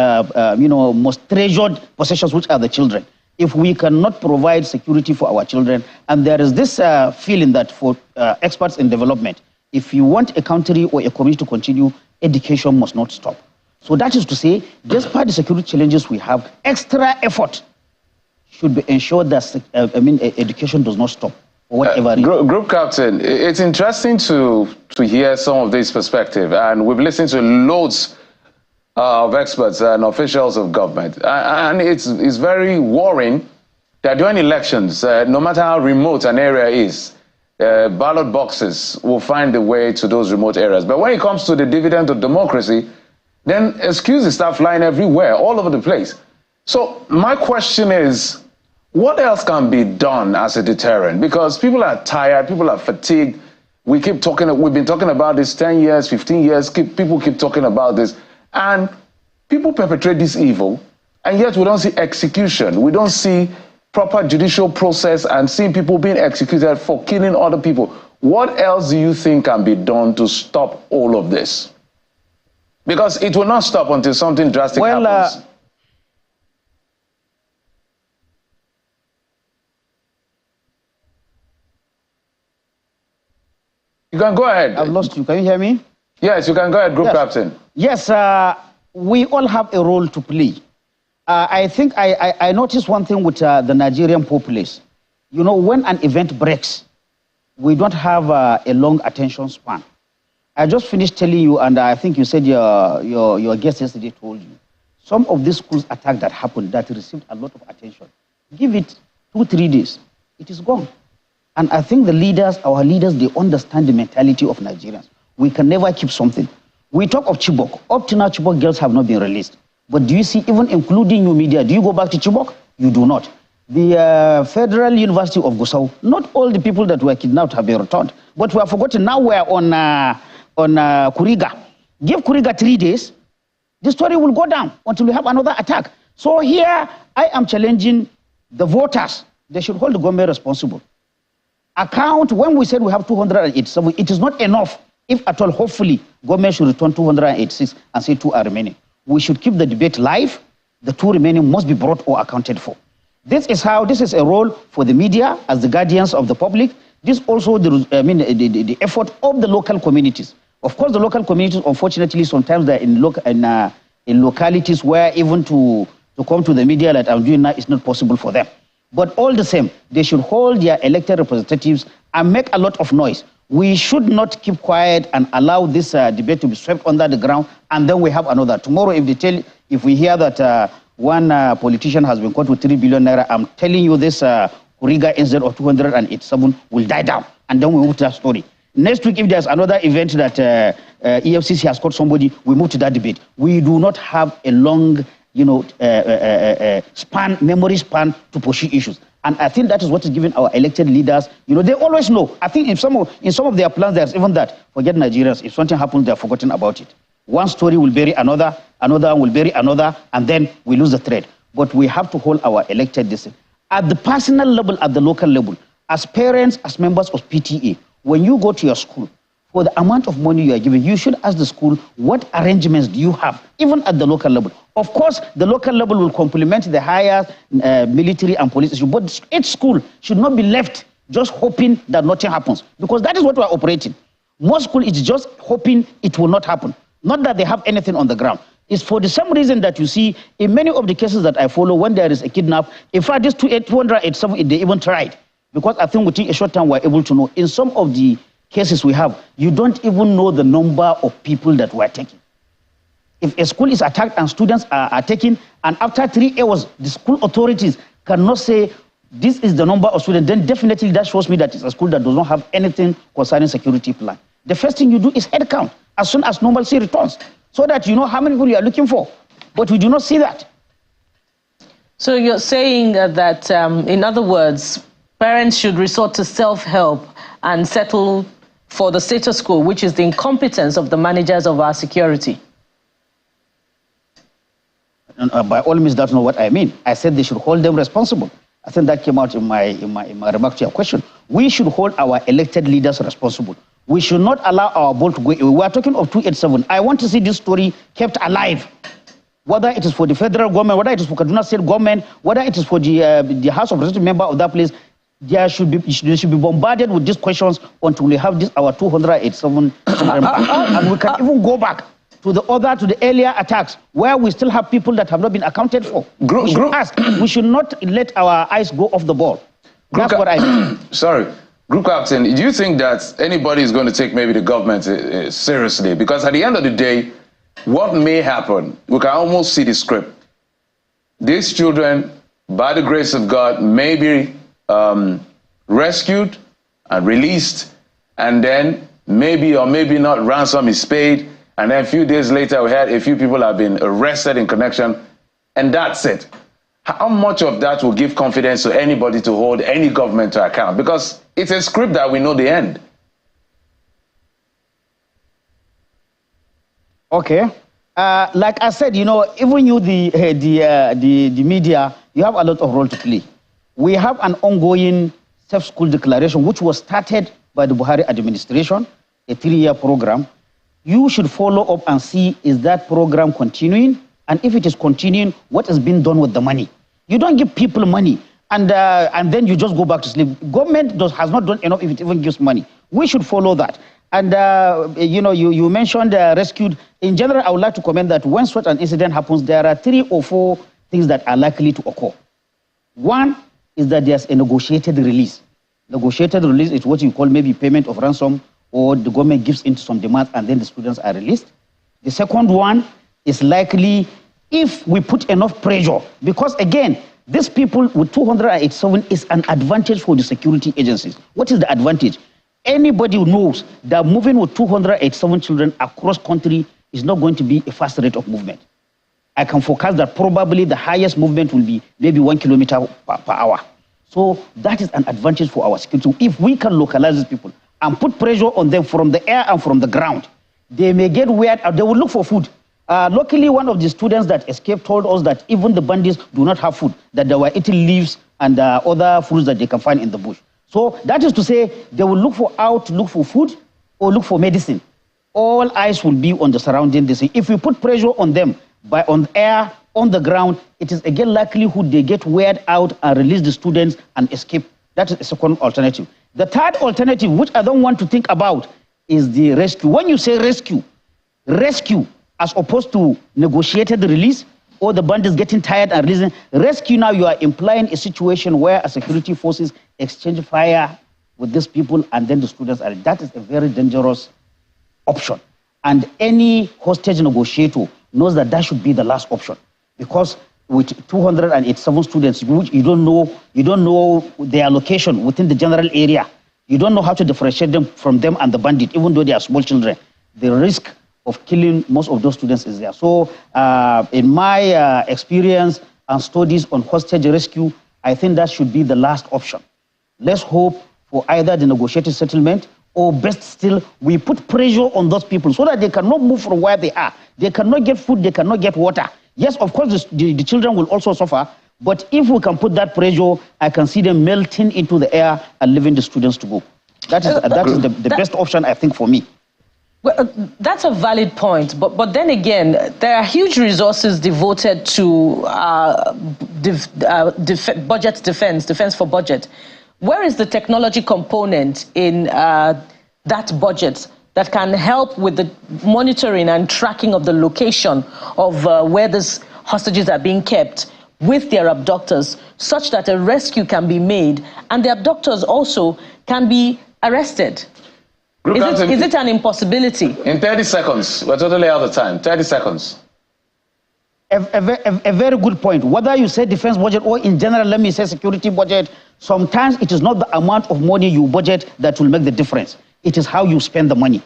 most treasured possessions, which are the children. If we cannot provide security for our children, and there is this feeling that for experts in development, if you want a country or a community to continue, education must not stop. So that is to say, despite the security challenges we have, extra effort should be ensured that education does not stop. Whatever Group Captain, it's interesting to hear some of this perspective, and we've listened to loads of experts and officials of government, and it's very worrying that during elections, no matter how remote an area is, ballot boxes will find a way to those remote areas. But when it comes to the dividend of democracy, then excuses start flying everywhere, all over the place. So my question is, what else can be done as a deterrent? Because people are tired, people are fatigued. We've been talking about this 10 years, 15 years, people keep talking about this. And people perpetrate this evil, and yet we don't see execution. We don't see proper judicial process and seeing people being executed for killing other people. What else do you think can be done to stop all of this? Because it will not stop until something drastic happens. You can go ahead. I've lost you. Can you hear me? Yes, you can go ahead, Group Captain. Yes, we all have a role to play. I think I noticed one thing with the Nigerian populace. You know, when an event breaks, we don't have a long attention span. I just finished telling you, and I think you said your guest yesterday told you, some of these schools attack that happened that received a lot of attention. Give it 2-3 days, it is gone. And I think the leaders, our leaders, they understand the mentality of Nigerians. We can never keep something. We talk of Chibok. Up to now, Chibok girls have not been released. But do you see, even including your media, do you go back to Chibok? You do not. The Federal University of Gusau, not all the people that were kidnapped have been returned. But we have forgotten, now we are on Kuriga. Give Kuriga 3 days, the story will go down until we have another attack. So here, I am challenging the voters. They should hold the government responsible. Account, when we said we have 287, it is not enough. If at all, hopefully, government should return 286 and say 2 are remaining. We should keep the debate live. The 2 remaining must be brought or accounted for. This is a role for the media as the guardians of the public. This also the effort of the local communities. Of course, the local communities, unfortunately, sometimes they're in localities where even to come to the media like I'm doing now is not possible for them. But all the same, they should hold their elected representatives and make a lot of noise. We should not keep quiet and allow this debate to be swept under the ground, and then we have another. Tomorrow, if we hear that one politician has been caught with 3 billion naira, I'm telling you this Kuriga incident of 287 will die down, and then we move to that story. Next week, if there's another event that EFCC has caught somebody, we move to that debate. We do not have a long, memory span to pursue issues. And I think that is what is giving our elected leaders, they always know. I think in some of their plans, there's even that. Forget Nigerians. If something happens, they're forgotten about it. One story will bury another, another will bury another, and then we lose the thread. But we have to hold our elected discipline. At the personal level, at the local level, as parents, as members of PTA, when you go to your school, for the amount of money you are given, you should ask the school, what arrangements do you have, even at the local level? Of course, the local level will complement the higher military and police issue, but each school should not be left just hoping that nothing happens, because that is what we are operating. Most school is just hoping it will not happen, not that they have anything on the ground. It's for the same reason that you see in many of the cases that I follow, when there is a kidnap, in fact, this 287, they even tried, because I think within a short time we're able to know. In some of the cases we have, you don't even know the number of people that were taken. If a school is attacked and students are taken, and after 3 hours, the school authorities cannot say, this is the number of students, then definitely that shows me that it's a school that does not have anything concerning security plan. The first thing you do is head count as soon as normalcy returns, so that you know how many people you are looking for. But we do not see that. So you're saying that, in other words, parents should resort to self-help and settle for the status quo, which is the incompetence of the managers of our security. By all means, that's not what I mean. I said they should hold them responsible. I think that came out in my remark to your question. We should hold our elected leaders responsible. We should not allow our ball to go away. We are talking of 287. I want to see this story kept alive. Whether it is for the federal government, whether it is for Kaduna State government, whether it is for the House of Representatives member of that place, they should be bombarded with these questions until we have this our 287. And we can even go back to the earlier attacks where we still have people that have not been accounted for. We should not let our eyes go off the ball. That's what I mean. Sorry. Group Captain, do you think that anybody is going to take maybe the government seriously? Because at the end of the day, what may happen, we can almost see the script. These children, by the grace of God, may be rescued and released, and then maybe or maybe not ransom is paid, and then a few days later we had a few people have been arrested in connection, and that's it. How much of that will give confidence to anybody to hold any government to account? Because it's a script that we know the end. Okay. Like I said, even you, the media, you have a lot of role to play. We have an ongoing safe school declaration, which was started by the Buhari administration, a 3-year program. You should follow up and see, is that program continuing? And if it is continuing, what has been done with the money? You don't give people money and then you just go back to sleep. Government has not done enough if it even gives money. We should follow that. And you mentioned rescued. In general, I would like to comment that when such an incident happens, there are 3 or 4 things that are likely to occur. One is that there's a negotiated release. Negotiated release is what you call maybe payment of ransom, or the government gives into some demands and then the students are released. The second one is likely if we put enough pressure, because again, these people with 287 is an advantage for the security agencies. What is the advantage? Anybody knows that moving with 287 children across country is not going to be a fast rate of movement. I can forecast that probably the highest movement will be maybe 1 kilometer per hour. So that is an advantage for our security. If we can localize these people and put pressure on them from the air and from the ground, they may get weird, they will look for food. Luckily, one of the students that escaped told us that even the bandits do not have food, that they were eating leaves and other fruits that they can find in the bush. So that is to say, they will look for food or look for medicine. All eyes will be on the surrounding this. If we put pressure on them on air, on the ground, it is again likelihood they get weird out and release the students and escape. That is a second alternative. The third alternative, which I don't want to think about, is the rescue. When you say rescue as opposed to negotiated release or the bandits getting tired and releasing, rescue now you are implying a situation where a security forces exchange fire with these people and then the students are. That is a very dangerous option. And any hostage negotiator knows that that should be the last option, because with 287 students, you don't know their location within the general area. You don't know how to differentiate them from them and the bandit, even though they are small children. The risk of killing most of those students is there. So in my experience and studies on hostage rescue, I think that should be the last option. Let's hope for either the negotiated settlement, or best still, we put pressure on those people so that they cannot move from where they are. They cannot get food, they cannot get water. Yes, of course, the children will also suffer, but if we can put that pressure, I can see them melting into the air and leaving the students to go. That is the best option, I think, for me. Well, that's a valid point, but then again, there are huge resources devoted to defense for budget. Where is the technology component in that budget that can help with the monitoring and tracking of the location of where these hostages are being kept with their abductors, such that a rescue can be made and the abductors also can be arrested? Is it an impossibility? In 30 seconds, we're totally out of time. 30 seconds. A very good point. Whether you say defense budget or in general, let me say security budget, sometimes it is not the amount of money you budget that will make the difference. It is how you spend the money.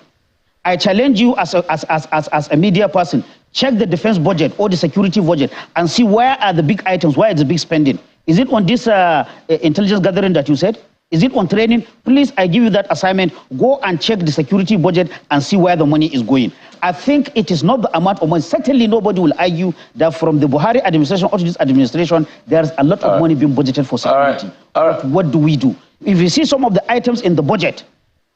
I challenge you as a media person, check the defense budget or the security budget and see where are the big items, where is the big spending. Is it on this intelligence gathering that you said? Is it on training? Please, I give you that assignment. Go and check the security budget and see where the money is going. I think it is not the amount of money. Certainly nobody will argue that from the Buhari administration or to this administration, there's a lot of money being budgeted for security. But what do we do? If you see some of the items in the budget,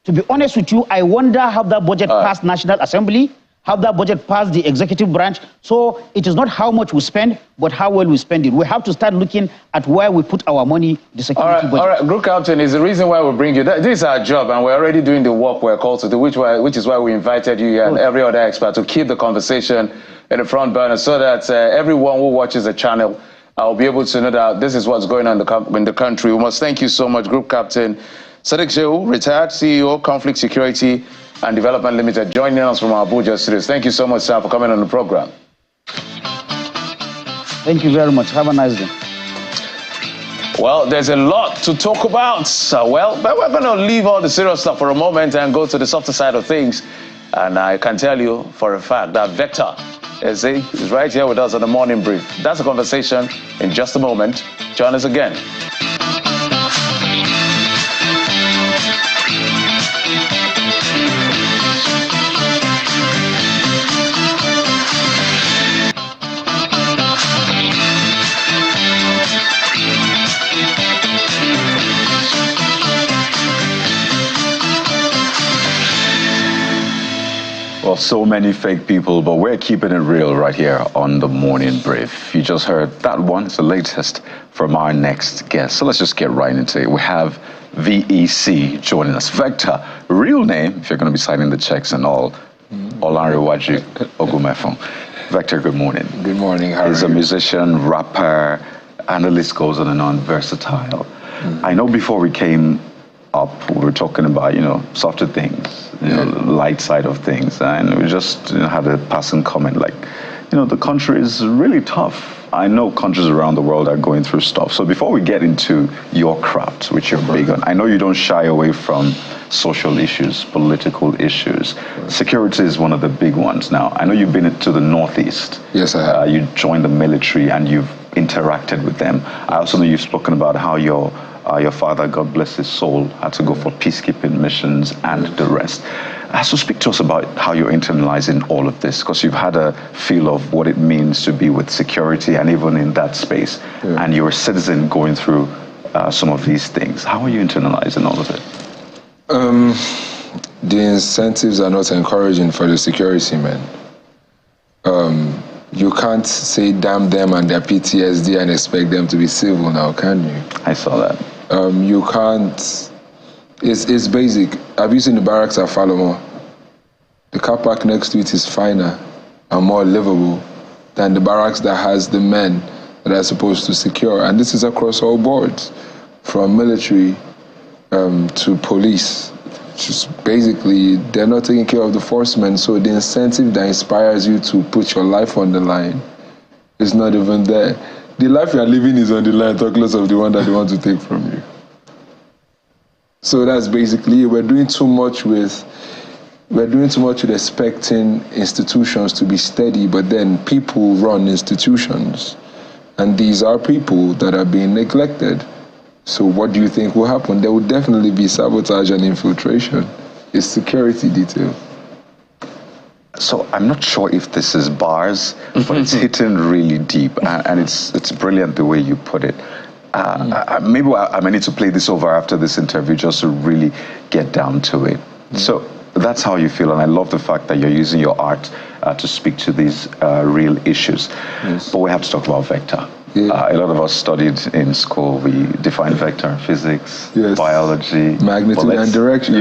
to be honest with you, I wonder how that budget passed National Assembly, how that budget passed the executive branch. So it is not how much we spend, but how well we spend it. We have to start looking at where we put our money, the security budget. All right, Group Captain, is the reason why we bring you. This is our job, and we're already doing the work we're called to do, which is why we invited you and every other expert to keep the conversation in the front burner so that everyone who watches the channel will be able to know that this is what's going on in the country. We must thank you so much, Group Captain Sadiq Shehu, retired CEO, Conflict Security and Development Limited, joining us from our Abuja studios. Thank you so much, sir, for coming on the program. Thank you very much. Have a nice day. Well, there's a lot to talk about, but we're going to leave all the serious stuff for a moment and go to the softer side of things. And I can tell you for a fact that Vector is right here with us on the morning brief. That's a conversation in just a moment. Join us again. Well, so many fake people, but we're keeping it real right here on the Morning Brief. You just heard that one. It's the latest from our next guest. So let's just get right into it. We have VEC joining us. Vector, real name, if you're going to be signing the checks and all, Olanrewaju Ogumefon. Vector, good morning. Good morning. How are you? He's a musician, rapper, and the list goes on and on, versatile. I know before we came up, we were talking about, softer things, light side of things, and we just had a passing comment like, the country is really tough. I know countries around the world are going through stuff. So before we get into your craft, which you're big on, I know you don't shy away from social issues, political issues. Security is one of the big ones now. I know you've been to the Northeast. Yes, I have. You joined the military and you've interacted with them. I also know you've spoken about how your father, God bless his soul, had to go for peacekeeping missions and the rest. So speak to us about how you're internalizing all of this, because you've had a feel of what it means to be with security and even in that space. Yeah. And you're a citizen going through some of these things. How are you internalizing all of it? The incentives are not encouraging for the security men. You can't say damn them and their PTSD and expect them to be civil now, can you? I saw that. You can't. It's basic. Have you seen the barracks at Falomo? The car park next to it is finer and more livable than the barracks that has the men that are supposed to secure. And this is across all boards, from military to police. Just basically, they're not taking care of the forcemen, so the incentive that inspires you to put your life on the line is not even there. The life you are living is on the line, talk less of the one that they want to take from you. So that's basically, we're doing too much with expecting institutions to be steady, but then people run institutions. And these are people that are being neglected. So what do you think will happen? There will definitely be sabotage and infiltration. It's security detail. So I'm not sure if this is bars, but it's hitting really deep, and it's brilliant the way you put it. Maybe I may need to play this over after this interview just to really get down to it. So that's how you feel, and I love the fact that you're using your art to speak to these real issues. Yes. But we have to talk about vector. Yeah. A lot of us studied in school. We defined vector, physics, biology, magnitude and direction.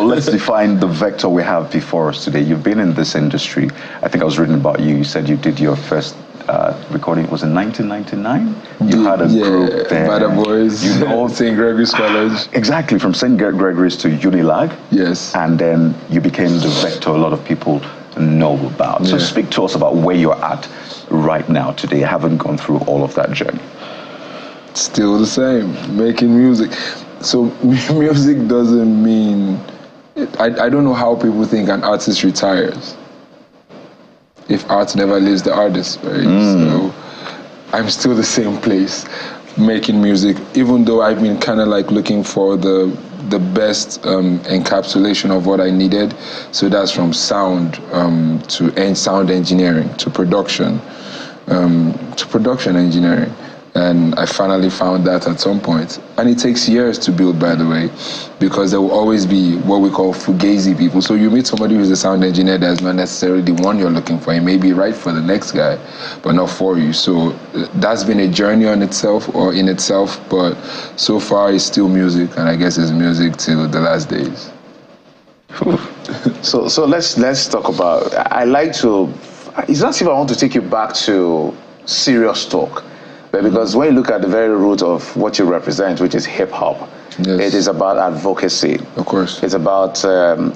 Let's define the vector we have before us today. You've been in this industry. I think I was reading about you. You said you did your first recording, was in 1999? You had a group there. Bada Boys, St. Gregory's College. Exactly, from St. Gregory's to Unilag. Yes. And then you became the vector a lot of people know about. So speak to us about where you're at right now today. I haven't gone through all of that journey. Still the same, making music. So music doesn't mean, I don't know how people think an artist retires if art never leaves the artist, right? So I'm still the same place, making music, even though I've been kind of like looking for the best encapsulation of what I needed. So that's from sound to sound engineering to production engineering. And I finally found that at some point. And it takes years to build, by the way, because there will always be what we call fugazi people. So you meet somebody who's a sound engineer that's not necessarily the one you're looking for. He may be right for the next guy, but not for you. So that's been a journey on itself or in itself, but so far it's still music, and I guess it's music till the last days. So let's talk about, it's not if I want to take you back to serious talk, but because when you look at the very root of what you represent, which is hip-hop, it is about advocacy. Of course. It's about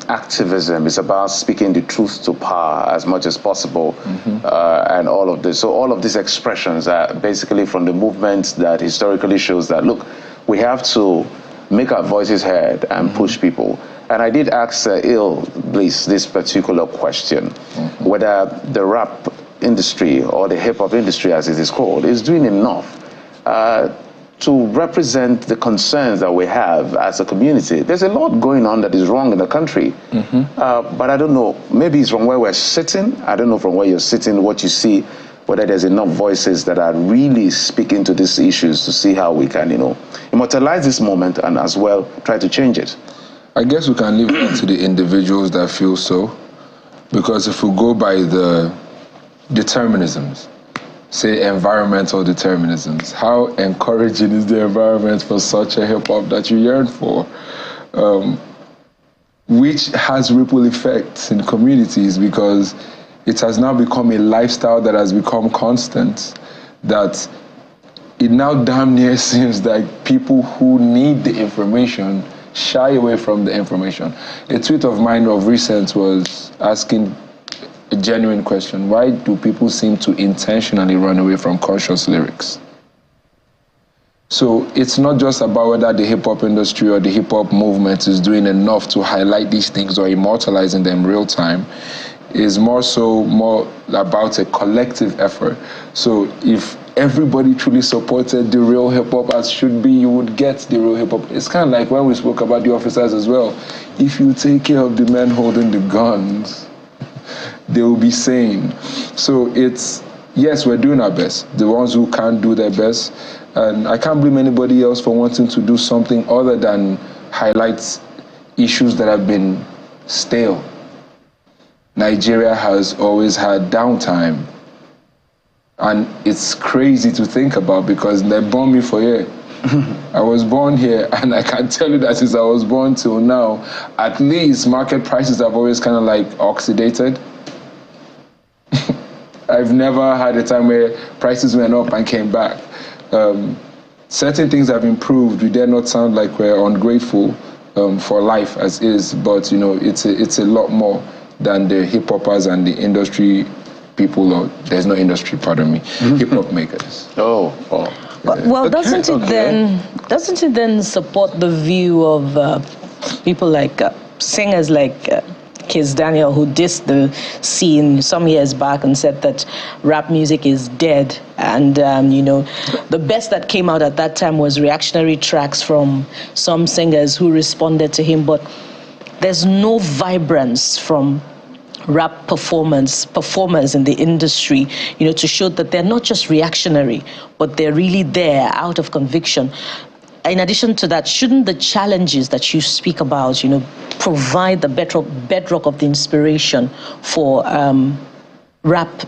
activism. It's about speaking the truth to power as much as possible, and all of this. So all of these expressions are basically from the movement that historically shows that, look, we have to make our voices heard and push people. And I did ask Bliss this particular question, whether the rap industry or the hip-hop industry, as it is called, is doing enough to represent the concerns that we have as a community. There's a lot going on that is wrong in the country, but I don't know, maybe it's from where we're sitting. I don't know from where you're sitting, what you see, whether there's enough voices that are really speaking to these issues to see how we can, immortalize this moment and as well try to change it. I guess we can leave that to the individuals that feel so. Because if we go by the determinisms, say environmental determinisms, how encouraging is the environment for such a hip-hop that you yearn for? Which has ripple effects in communities, because it has now become a lifestyle that has become constant, that it now damn near seems like people who need the information shy away from the information. A tweet of mine of recent was asking a genuine question: why do people seem to intentionally run away from conscious lyrics? So it's not just about whether the hip-hop industry or the hip-hop movement is doing enough to highlight these things or immortalizing them real time. It's more about a collective effort. So if everybody truly supported the real hip-hop as should be, you would get the real hip-hop. It's kind of like when we spoke about the officers as well. If you take care of the men holding the guns, they will be sane. So it's, yes, we're doing our best. The ones who can't do their best. And I can't blame anybody else for wanting to do something other than highlight issues that have been stale. Nigeria has always had downtime. And it's crazy to think about, because they born me for here. I was born here, and I can tell you that since I was born till now, at least market prices have always kind of like oxidated. I've never had a time where prices went up and came back. Certain things have improved. We dare not sound like we're ungrateful for life as is, but you know, it's a lot more than the hip hoppers and the industry people, or there's no industry, pardon me, hip hop makers. Oh. Well, doesn't it then support the view of people like singers like Kiss Daniel, who dissed the scene some years back and said that rap music is dead, and you know, the best that came out at that time was reactionary tracks from some singers who responded to him, but there's no vibrance from rap performers in the industry, you know, to show that they're not just reactionary, but they're really there out of conviction. In addition to that, shouldn't the challenges that you speak about, you know, provide the bedrock of the inspiration for rap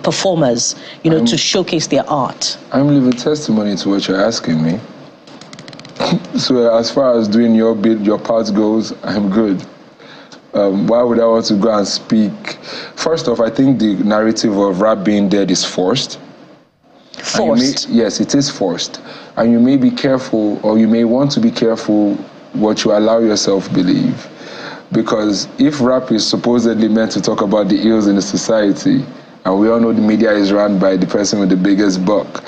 performers, you know, to showcase their art? I'm living testimony to what you're asking me. So as far as doing your bit, your part goes, I'm good. Why would I want to go and speak? First off, I think the narrative of rap being dead is forced. Yes, it is forced. And you may be careful, or you may want to be careful what you allow yourself believe. Because if rap is supposedly meant to talk about the ills in the society, and we all know the media is run by the person with the biggest buck,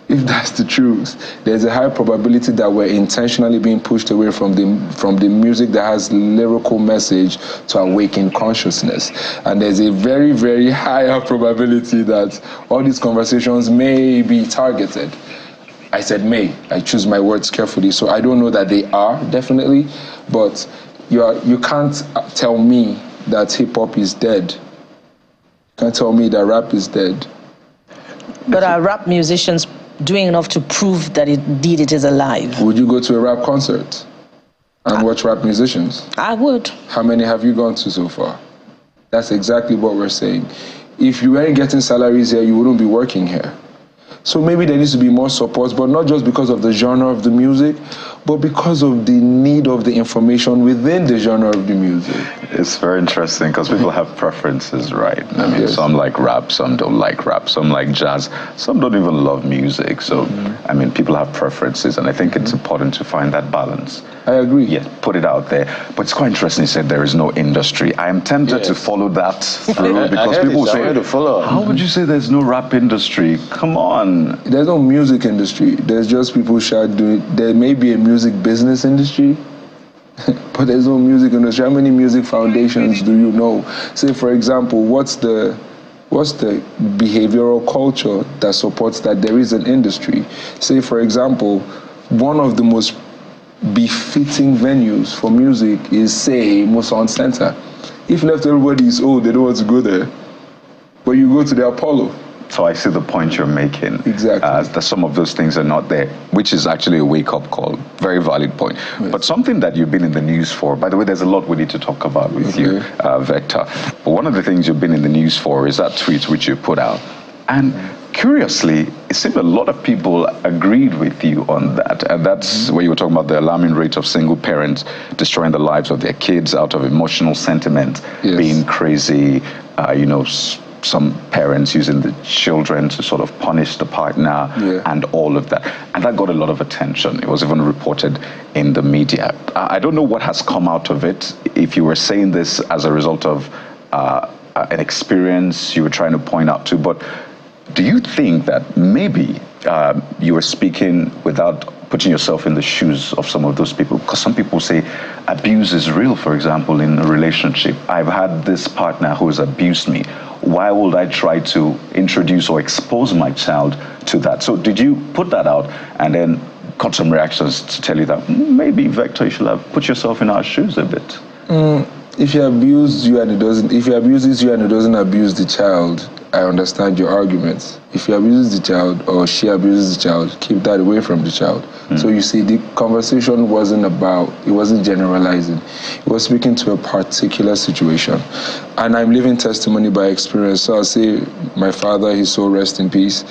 if that's the truth, there's a high probability that we're intentionally being pushed away from the music that has lyrical message to awaken consciousness. And there's a very, very higher probability that all these conversations may be targeted. I said may. I choose my words carefully. So I don't know that they are, definitely, but you can't tell me that hip-hop is dead. You can't tell me that rap is dead. But are rap musicians doing enough to prove that indeed it is alive? Would you go to a rap concert and watch rap musicians? I would. How many have you gone to so far? That's exactly what we're saying. If you weren't getting salaries here, you wouldn't be working here. So maybe there needs to be more support, but not just because of the genre of the music, but because of the need of the information within the genre of the music. It's very interesting because people have preferences, right? I mean, Yes. some like rap, some don't like rap, some like jazz, some don't even love music. So, I mean, people have preferences, and I think it's important to find that balance. I agree. Yeah, put it out there. But it's quite interesting you said there is no industry. I am tempted to follow that through because people say, how would you say there's no rap industry? Come on. There's no music industry. There's just people doing. There may be a music business industry, but there's no music industry. How many music foundations do you know? Say, for example, what's the behavioral culture that supports that there is an industry? Say, for example, one of the most befitting venues for music is, say, Muson Center. If left everybody is old, they don't want to go there. But you go to the Apollo. So I see the point you're making. Exactly. That some of those things are not there, which is actually a wake-up call. Very valid point. Yes. But something that you've been in the news for, by the way, there's a lot we need to talk about with you, Vector. But one of the things you've been in the news for is that tweet which you put out. And curiously, it seemed a lot of people agreed with you on that. And that's where you were talking about the alarming rate of single parents destroying the lives of their kids out of emotional sentiment, being crazy, some parents using the children to sort of punish the partner and all of that. And that got a lot of attention. It was even reported in the media. I don't know what has come out of it. If you were saying this as a result of an experience you were trying to point out to, but do you think that maybe you were speaking without putting yourself in the shoes of some of those people? Because some people say abuse is real, for example, in a relationship. I've had this partner who has abused me. Why would I try to introduce or expose my child to that? So did you put that out and then got some reactions to tell you that maybe, Vector, you should have put yourself in our shoes a bit? If he abused you and it doesn't, if he abuses you and it doesn't abuse the child, I understand your arguments. If he abuses the child or she abuses the child, keep that away from the child. So you see, the conversation wasn't generalizing. It was speaking to a particular situation. And I'm living testimony by experience. So I'll say, my father, his soul rest in peace.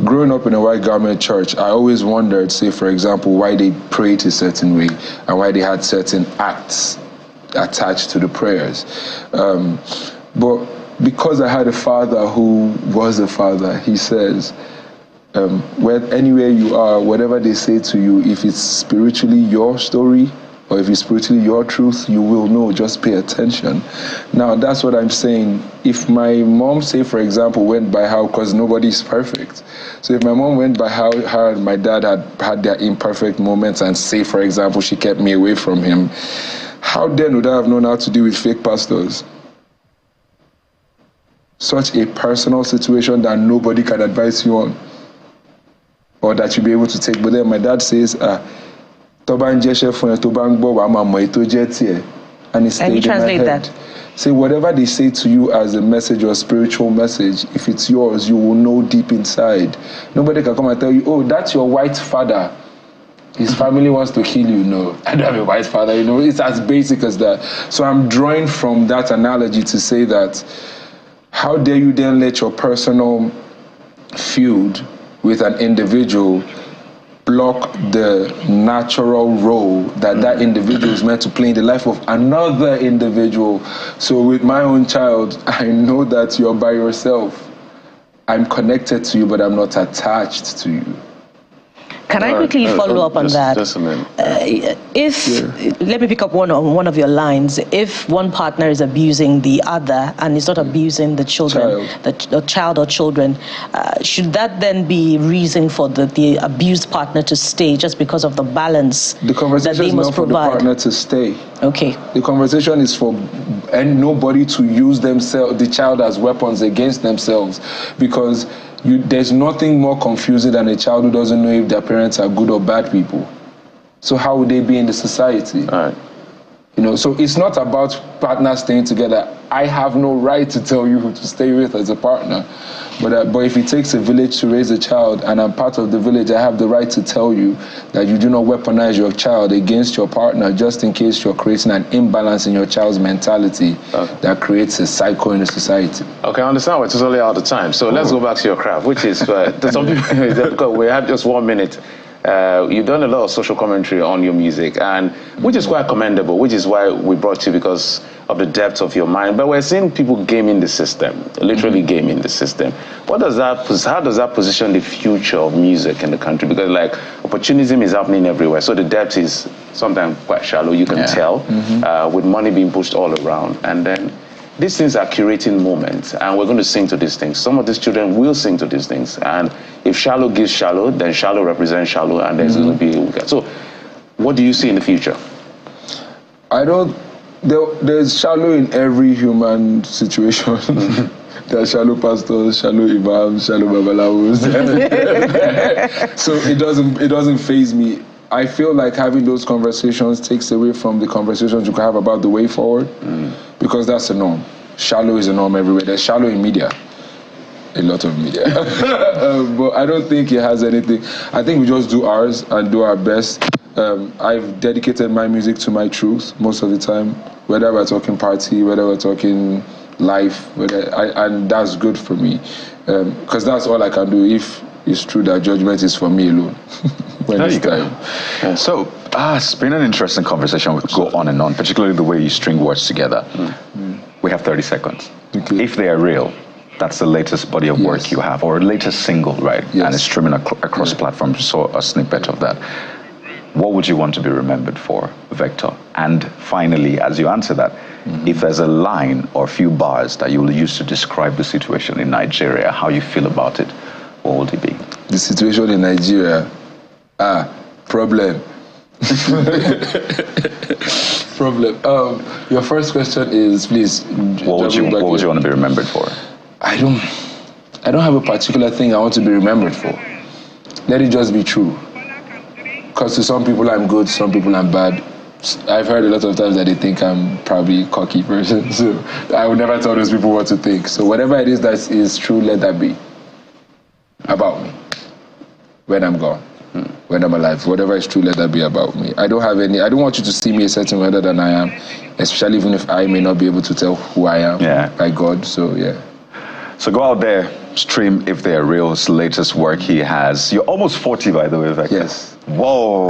Growing up in a white garment church, I always wondered, say, for example, why they prayed a certain way and why they had certain acts attached to the prayers. But because I had a father who was a father, he says, anywhere you are, whatever they say to you, if it's spiritually your story or if it's spiritually your truth, you will know, just pay attention. Now, that's what I'm saying. If my mom, say, for example, went by how, because nobody's perfect. So if my mom went by how her and my dad had their imperfect moments and say, for example, she kept me away from him, how then would I have known how to deal with fake pastors? Such a personal situation that nobody can advise you on or that you'll be able to take. But then my dad says, and he stayed in my head. Say whatever they say to you as a message or a spiritual message, if it's yours, you will know deep inside. Nobody can come and tell you, oh, that's your white father. His family wants to kill you. No, I don't have a white father. It's as basic as that. So I'm drawing from that analogy to say that how dare you then let your personal feud with an individual block the natural role that individual is meant to play in the life of another individual. So with my own child, I know that you're by yourself. I'm connected to you, but I'm not attached to you. Can I quickly follow up on that? Just a minute. Let me pick up one of your lines. If one partner is abusing the other and is not abusing the children, the child or children, should that then be reason for the abused partner to stay just because of the balance the conversation that they must provide? For the partner to stay. Okay. The conversation is for nobody to use the child as weapons against themselves, because there's nothing more confusing than a child who doesn't know if their parents are good or bad people. So how would they be in the society? All right. So it's not about partners staying together. I have no right to tell you who to stay with as a partner. But if it takes a village to raise a child and I'm part of the village, I have the right to tell you that you do not weaponize your child against your partner just in case you're creating an imbalance in your child's mentality that creates a cycle in the society. Okay, I understand we're totally out of time. So let's go back to your craft, which is, some people, we have just 1 minute. You've done a lot of social commentary on your music, and which is quite commendable, which is why we brought you, because of the depth of your mind. But we're seeing people gaming the system, literally gaming the system. How does that position the future of music in the country? Because opportunism is happening everywhere, so the depth is sometimes quite shallow, you can tell, with money being pushed all around. And then these things are curating moments, and we're going to sing to these things. Some of these children will sing to these things, and if shallow gives shallow, then shallow represents shallow, and there's going to be... So what do you see in the future? There's shallow in every human situation. There are shallow pastors, shallow imams, shallow babalawos. So it doesn't faze me. I feel like having those conversations takes away from the conversations you can have about the way forward, because that's the norm. Shallow is the norm everywhere. There's shallow in media. a lot of media. But I don't think it has anything. I think we just do ours and do our best. I've dedicated my music to my truth most of the time, whether we're talking party, whether we're talking life, and that's good for me. Because that's all I can do if it's true that judgment is for me alone. There you go. Yeah. So, it's been an interesting conversation. We could go on and on, particularly the way you string words together. We have 30 seconds. Okay. If they are real, that's the latest body of work you have, or latest single, right? Yes. And it's streaming across platforms. So a snippet of that. What would you want to be remembered for, Vector? And finally, as you answer that, if there's a line or a few bars that you will use to describe the situation in Nigeria, how you feel about it, what would it be? The situation in Nigeria, problem. Problem. Your first question is, please. What would you want to be remembered for? I don't have a particular thing I want to be remembered for. Let it just be true. Because to some people I'm good, some people I'm bad. I've heard a lot of times that they think I'm probably a cocky person. So I would never tell those people what to think. So whatever it is that is true, let that be about me. When I'm gone, when I'm alive, whatever is true, let that be about me. I don't want you to see me a certain way other than I am, especially even if I may not be able to tell who I am by God. So yeah. So go out there, stream If They Are Real, his latest work he has. You're almost 40, by the way, Vector. Yes. Whoa.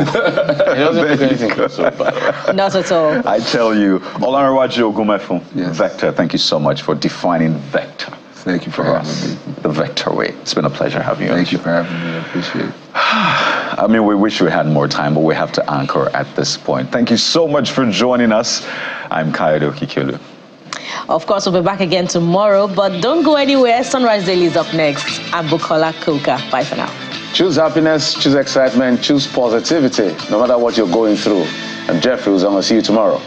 Not at all. I tell you, Olanrewaju Ogumefun, Vector, thank you so much for defining Vector. Thank you for having me. The Vector way. It's been a pleasure having you. Thank you for having me. I appreciate it. I mean, we wish we had more time, but we have to anchor at this point. Thank you so much for joining us. I'm Kayode Okikiolu. Of course, we'll be back again tomorrow, but don't go anywhere. Sunrise Daily is up next. I'm Bukola Koka. Bye for now. Choose happiness, choose excitement, choose positivity, no matter what you're going through. I'm Jeffrey. I'm going to see you tomorrow.